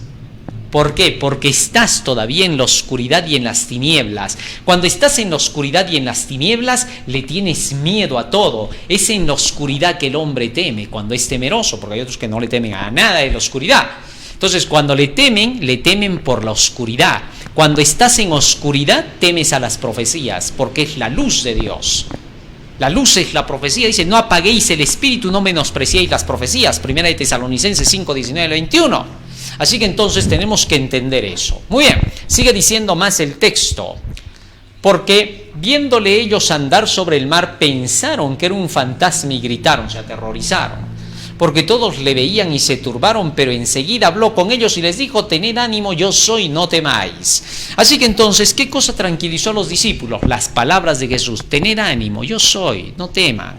¿Por qué? Porque estás todavía en la oscuridad y en las tinieblas. Cuando estás en la oscuridad y en las tinieblas, le tienes miedo a todo. Es en la oscuridad que el hombre teme, cuando es temeroso, porque hay otros que no le temen a nada de la oscuridad. Entonces, cuando le temen por la oscuridad. Cuando estás en oscuridad, temes a las profecías, porque es la luz de Dios. La luz es la profecía. Dice, no apaguéis el espíritu, no menospreciéis las profecías. Primera de Tesalonicenses 5, 19, 21. Así que entonces tenemos que entender eso. Muy bien, sigue diciendo más el texto. Porque viéndole ellos andar sobre el mar, pensaron que era un fantasma y gritaron, se aterrorizaron. Porque todos le veían y se turbaron, pero enseguida habló con ellos y les dijo, tened ánimo, yo soy, no temáis. Así que entonces, ¿qué cosa tranquilizó a los discípulos? Las palabras de Jesús, tened ánimo, yo soy, no teman.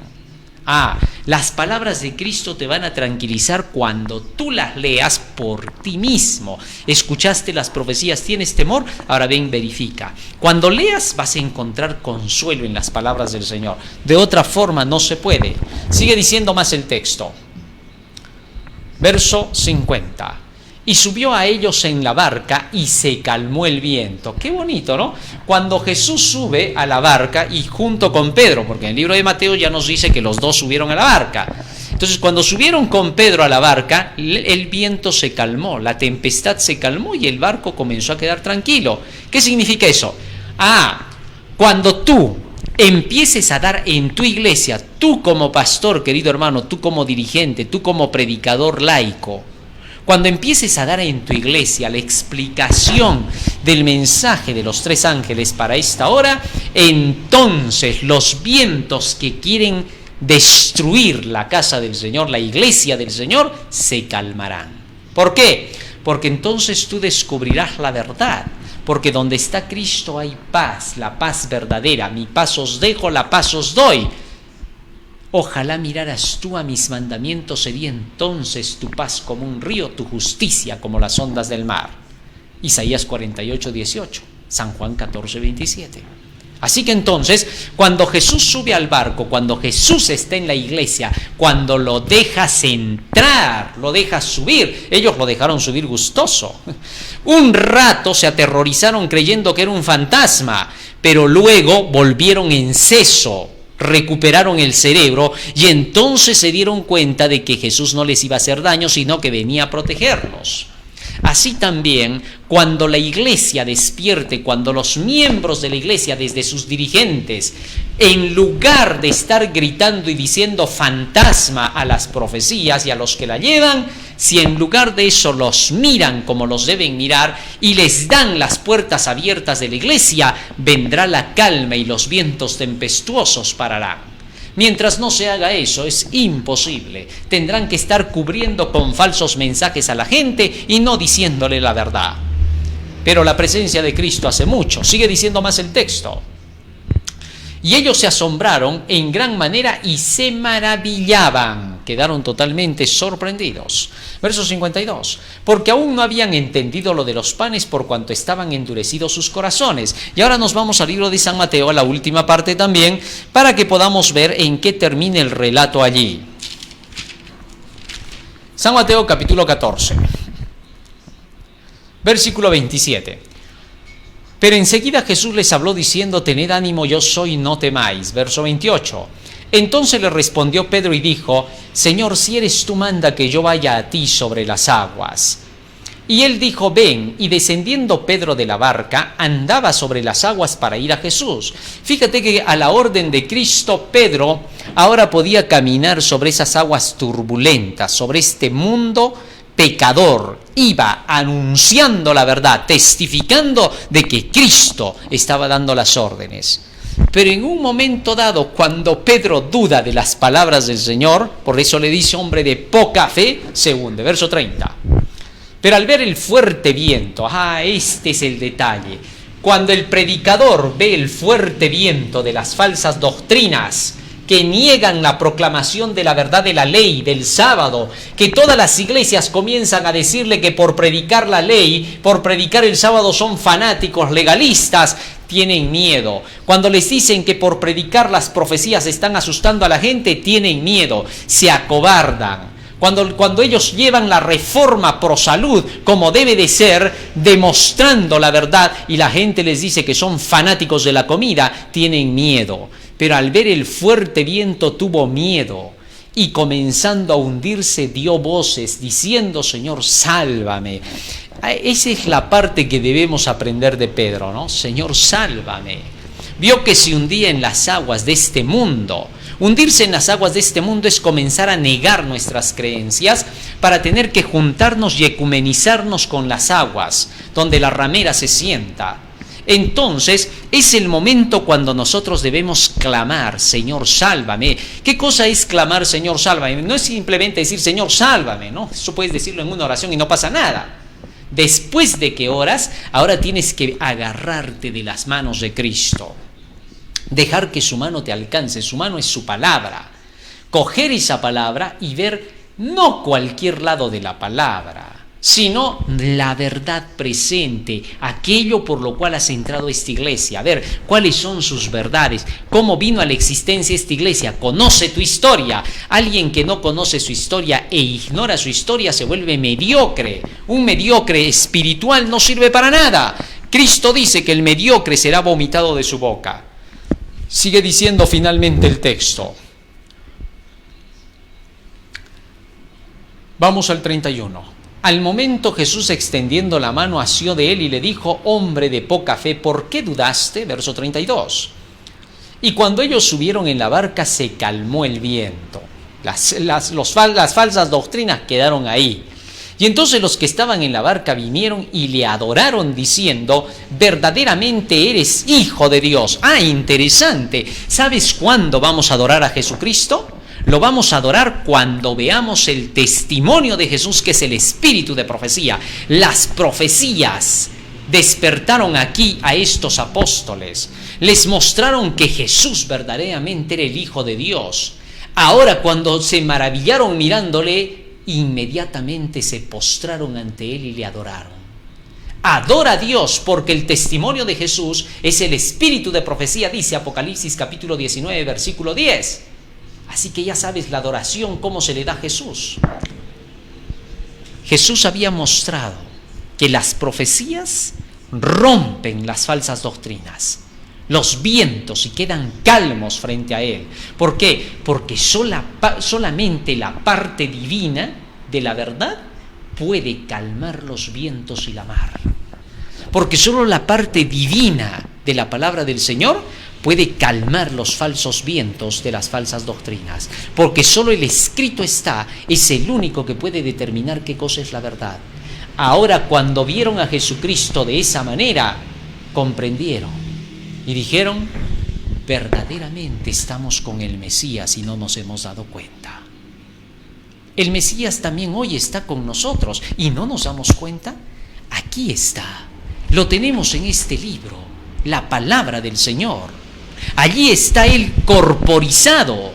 Las palabras de Cristo te van a tranquilizar cuando tú las leas por ti mismo. Escuchaste las profecías, ¿tienes temor? Ahora ven, verifica. Cuando leas vas a encontrar consuelo en las palabras del Señor. De otra forma no se puede. Sigue diciendo más el texto. Verso 50. Y subió a ellos en la barca y se calmó el viento. Qué bonito, ¿no? Cuando Jesús sube a la barca y junto con Pedro, porque en el libro de Mateo ya nos dice que los dos subieron a la barca. Entonces, cuando subieron con Pedro a la barca, el viento se calmó, la tempestad se calmó y el barco comenzó a quedar tranquilo. ¿Qué significa eso? Cuando tú empieces a dar en tu iglesia, tú como pastor, querido hermano, tú como dirigente, tú como predicador laico, cuando empieces a dar en tu iglesia la explicación del mensaje de los tres ángeles para esta hora, entonces los vientos que quieren destruir la casa del Señor, la iglesia del Señor, se calmarán. ¿Por qué? Porque entonces tú descubrirás la verdad. Porque donde está Cristo hay paz, la paz verdadera. Mi paz os dejo, la paz os doy. Ojalá miraras tú a mis mandamientos, sería entonces tu paz como un río, tu justicia como las ondas del mar. Isaías 48, 18, San Juan 14, 27. Así que entonces, cuando Jesús sube al barco, cuando Jesús está en la iglesia, cuando lo dejas entrar, lo dejas subir, ellos lo dejaron subir gustoso. Un rato se aterrorizaron creyendo que era un fantasma, pero luego volvieron en seso, recuperaron el cerebro y entonces se dieron cuenta de que Jesús no les iba a hacer daño, sino que venía a protegerlos. Así también, cuando la iglesia despierte, cuando los miembros de la iglesia, desde sus dirigentes, en lugar de estar gritando y diciendo fantasma a las profecías y a los que la llevan, si en lugar de eso los miran como los deben mirar y les dan las puertas abiertas de la iglesia, vendrá la calma y los vientos tempestuosos pararán. Mientras no se haga eso, es imposible. Tendrán que estar cubriendo con falsos mensajes a la gente y no diciéndole la verdad. Pero la presencia de Cristo hace mucho. Sigue diciendo más el texto. Y ellos se asombraron en gran manera y se maravillaban. Quedaron totalmente sorprendidos. Verso 52. Porque aún no habían entendido lo de los panes por cuanto estaban endurecidos sus corazones. Y ahora nos vamos al libro de San Mateo, a la última parte también, para que podamos ver en qué termina el relato allí. San Mateo capítulo 14. Versículo 27. Pero enseguida Jesús les habló diciendo: tened ánimo, yo soy, no temáis. Verso 28. Entonces le respondió Pedro y dijo: Señor, si eres tú, manda que yo vaya a ti sobre las aguas. Y él dijo: ven. Y descendiendo Pedro de la barca, andaba sobre las aguas para ir a Jesús. Fíjate que a la orden de Cristo, Pedro ahora podía caminar sobre esas aguas turbulentas, sobre este mundo pecador. Iba anunciando la verdad, testificando de que Cristo estaba dando las órdenes. Pero en un momento dado, cuando Pedro duda de las palabras del Señor, por eso le dice: hombre de poca fe, se hunde. Verso 30. Pero al ver el fuerte viento, este es el detalle. Cuando el predicador ve el fuerte viento de las falsas doctrinas que niegan la proclamación de la verdad de la ley, del sábado, que todas las iglesias comienzan a decirle que por predicar la ley, por predicar el sábado son fanáticos, legalistas, tienen miedo. Cuando les dicen que por predicar las profecías están asustando a la gente, tienen miedo, se acobardan. Cuando ellos llevan la reforma pro salud como debe de ser, demostrando la verdad, y la gente les dice que son fanáticos de la comida, tienen miedo. Pero al ver el fuerte viento tuvo miedo y comenzando a hundirse dio voces diciendo: Señor, sálvame. Esa es la parte que debemos aprender de Pedro, ¿no? Señor, sálvame. Vio que se hundía en las aguas de este mundo. Hundirse en las aguas de este mundo es comenzar a negar nuestras creencias para tener que juntarnos y ecumenizarnos con las aguas, donde la ramera se sienta. Entonces es el momento cuando nosotros debemos clamar: Señor, sálvame. ¿Qué cosa es clamar: Señor, sálvame? No es simplemente decir: Señor, sálvame, ¿no? Eso puedes decirlo en una oración y no pasa nada. Después de que oras, ahora tienes que agarrarte de las manos de Cristo, dejar que su mano te alcance. Su mano es su palabra. Coger esa palabra y ver no cualquier lado de la palabra, sino la verdad presente, aquello por lo cual has entrado a esta iglesia. A ver, ¿cuáles son sus verdades? ¿Cómo vino a la existencia esta iglesia? Conoce tu historia. Alguien que no conoce su historia e ignora su historia se vuelve mediocre. Un mediocre espiritual no sirve para nada. Cristo dice que el mediocre será vomitado de su boca. Sigue diciendo finalmente el texto. Vamos al 31. Al momento Jesús, extendiendo la mano, asió de él y le dijo: hombre de poca fe, ¿por qué dudaste? Verso 32. Y cuando ellos subieron en la barca se calmó el viento. Las falsas doctrinas quedaron ahí. Y entonces los que estaban en la barca vinieron y le adoraron diciendo: verdaderamente eres Hijo de Dios. Interesante. ¿Sabes cuándo vamos a adorar a Jesucristo? Lo vamos a adorar cuando veamos el testimonio de Jesús, que es el espíritu de profecía. Las profecías despertaron aquí a estos apóstoles. Les mostraron que Jesús verdaderamente era el Hijo de Dios. Ahora, cuando se maravillaron mirándole, inmediatamente se postraron ante él y le adoraron. Adora a Dios, porque el testimonio de Jesús es el espíritu de profecía, dice Apocalipsis capítulo 19, versículo 10. Así que ya sabes la adoración, cómo se le da a Jesús. Jesús había mostrado que las profecías rompen las falsas doctrinas, los vientos, y quedan calmos frente a él. ¿Por qué? Porque solamente la parte divina de la verdad puede calmar los vientos y la mar. Porque solo la parte divina de la palabra del Señor puede calmar los falsos vientos de las falsas doctrinas. Porque solo el escrito es el único que puede determinar qué cosa es la verdad. Ahora, cuando vieron a Jesucristo de esa manera, comprendieron y dijeron: verdaderamente estamos con el Mesías y no nos hemos dado cuenta. El Mesías también hoy está con nosotros y no nos damos cuenta. Aquí está, lo tenemos en este libro, la palabra del Señor. Allí está Él corporizado.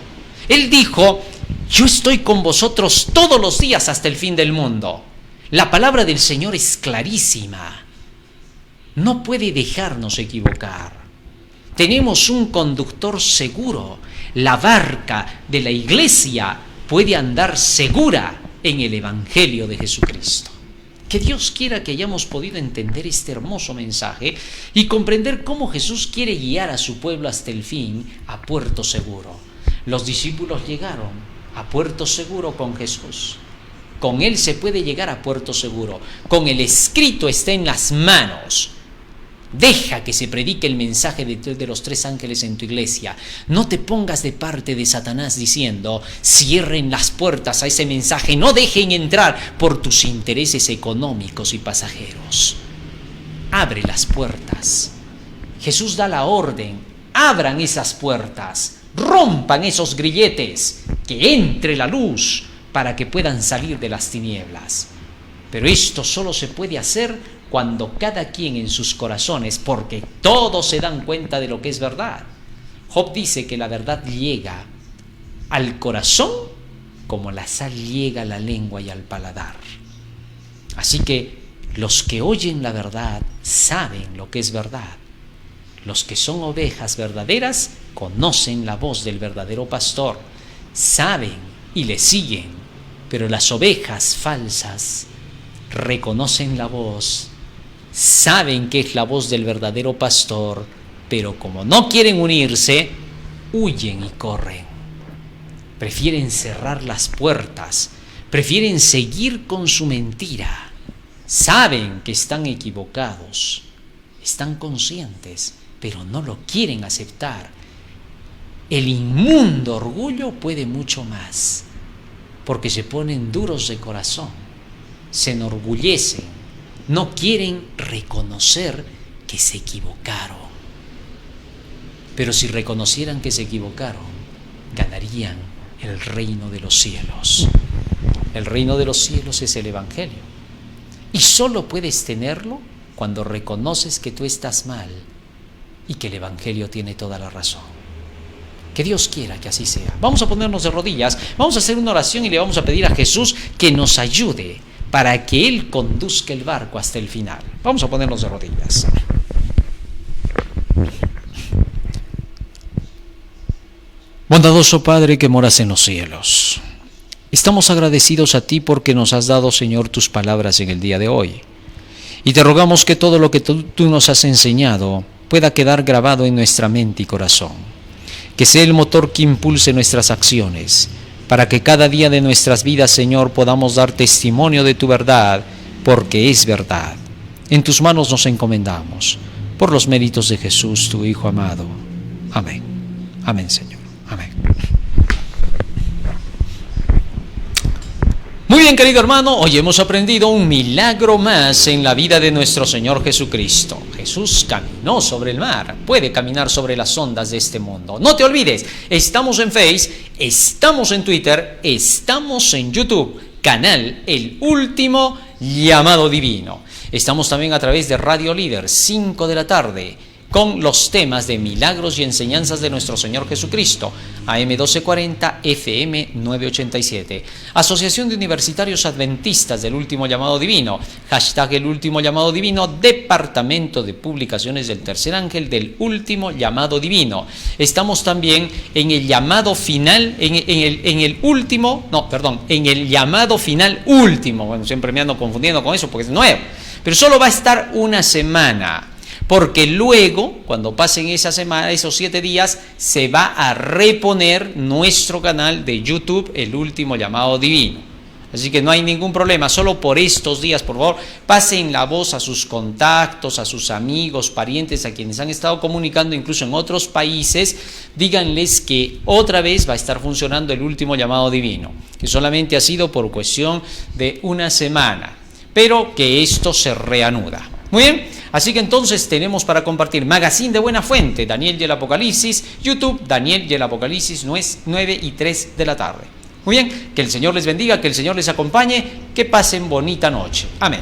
Él dijo: yo estoy con vosotros todos los días hasta el fin del mundo. La palabra del Señor es clarísima. No puede dejarnos equivocar. Tenemos un conductor seguro. La barca de la iglesia puede andar segura en el Evangelio de Jesucristo. Que Dios quiera que hayamos podido entender este hermoso mensaje y comprender cómo Jesús quiere guiar a su pueblo hasta el fin a puerto seguro. Los discípulos llegaron a puerto seguro con Jesús. Con Él se puede llegar a puerto seguro. Con el escrito está en las manos. Deja que se predique el mensaje de los 3 ángeles en tu iglesia. No te pongas de parte de Satanás diciendo: cierren las puertas a ese mensaje, no dejen entrar por tus intereses económicos y pasajeros. Abre las puertas. Jesús da la orden: abran esas puertas, rompan esos grilletes, que entre la luz para que puedan salir de las tinieblas. Pero esto solo se puede hacer cuando cada quien en sus corazones, porque todos se dan cuenta de lo que es verdad. Job dice que la verdad llega al corazón como la sal llega a la lengua y al paladar. Así que los que oyen la verdad saben lo que es verdad. Los que son ovejas verdaderas conocen la voz del verdadero pastor, saben y le siguen. Pero las ovejas falsas reconocen la voz, saben que es la voz del verdadero pastor, pero como no quieren unirse, huyen y corren. Prefieren cerrar las puertas, prefieren seguir con su mentira. Saben que están equivocados, están conscientes, pero no lo quieren aceptar. El inmundo orgullo puede mucho más, porque se ponen duros de corazón, se enorgullecen, no quieren reconocer que se equivocaron. Pero si reconocieran que se equivocaron, ganarían el reino de los cielos. El reino de los cielos es el Evangelio. Y solo puedes tenerlo cuando reconoces que tú estás mal y que el Evangelio tiene toda la razón. Que Dios quiera que así sea. Vamos a ponernos de rodillas, vamos a hacer una oración y le vamos a pedir a Jesús que nos ayude para que Él conduzca el barco hasta el final. Vamos a ponernos de rodillas. Bondadoso Padre que moras en los cielos, estamos agradecidos a ti porque nos has dado, Señor, tus palabras en el día de hoy. Y te rogamos que todo lo que tú nos has enseñado pueda quedar grabado en nuestra mente y corazón. Que sea el motor que impulse nuestras acciones, para que cada día de nuestras vidas, Señor, podamos dar testimonio de tu verdad, porque es verdad. En tus manos nos encomendamos, por los méritos de Jesús, tu Hijo amado. Amén. Amén, Señor. Amén. Muy bien, querido hermano, hoy hemos aprendido un milagro más en la vida de nuestro Señor Jesucristo. Jesús caminó sobre el mar, puede caminar sobre las ondas de este mundo. No te olvides, estamos en Face, estamos en Twitter, estamos en YouTube, canal El Último Llamado Divino. Estamos también a través de Radio Líder, 5 de la tarde, con los temas de milagros y enseñanzas de nuestro Señor Jesucristo, AM 1240, FM 987. Asociación de Universitarios Adventistas del Último Llamado Divino, hashtag El Último Llamado Divino, Departamento de Publicaciones del Tercer Ángel del Último Llamado Divino. Estamos también en el llamado final, en el llamado final último. Bueno, siempre me ando confundiendo con eso porque es nuevo, pero solo va a estar una semana. Porque luego, cuando pasen esa semana, esos 7 días, se va a reponer nuestro canal de YouTube, El Último Llamado Divino. Así que no hay ningún problema, solo por estos días, por favor, pasen la voz a sus contactos, a sus amigos, parientes, a quienes han estado comunicando incluso en otros países, díganles que otra vez va a estar funcionando el último llamado divino, que solamente ha sido por cuestión de una semana, pero que esto se reanuda. Muy bien, así que entonces tenemos para compartir Magazine de Buena Fuente, Daniel y el Apocalipsis, YouTube, Daniel y el Apocalipsis, 9 y 3 de la tarde. Muy bien, que el Señor les bendiga, que el Señor les acompañe, que pasen bonita noche. Amén.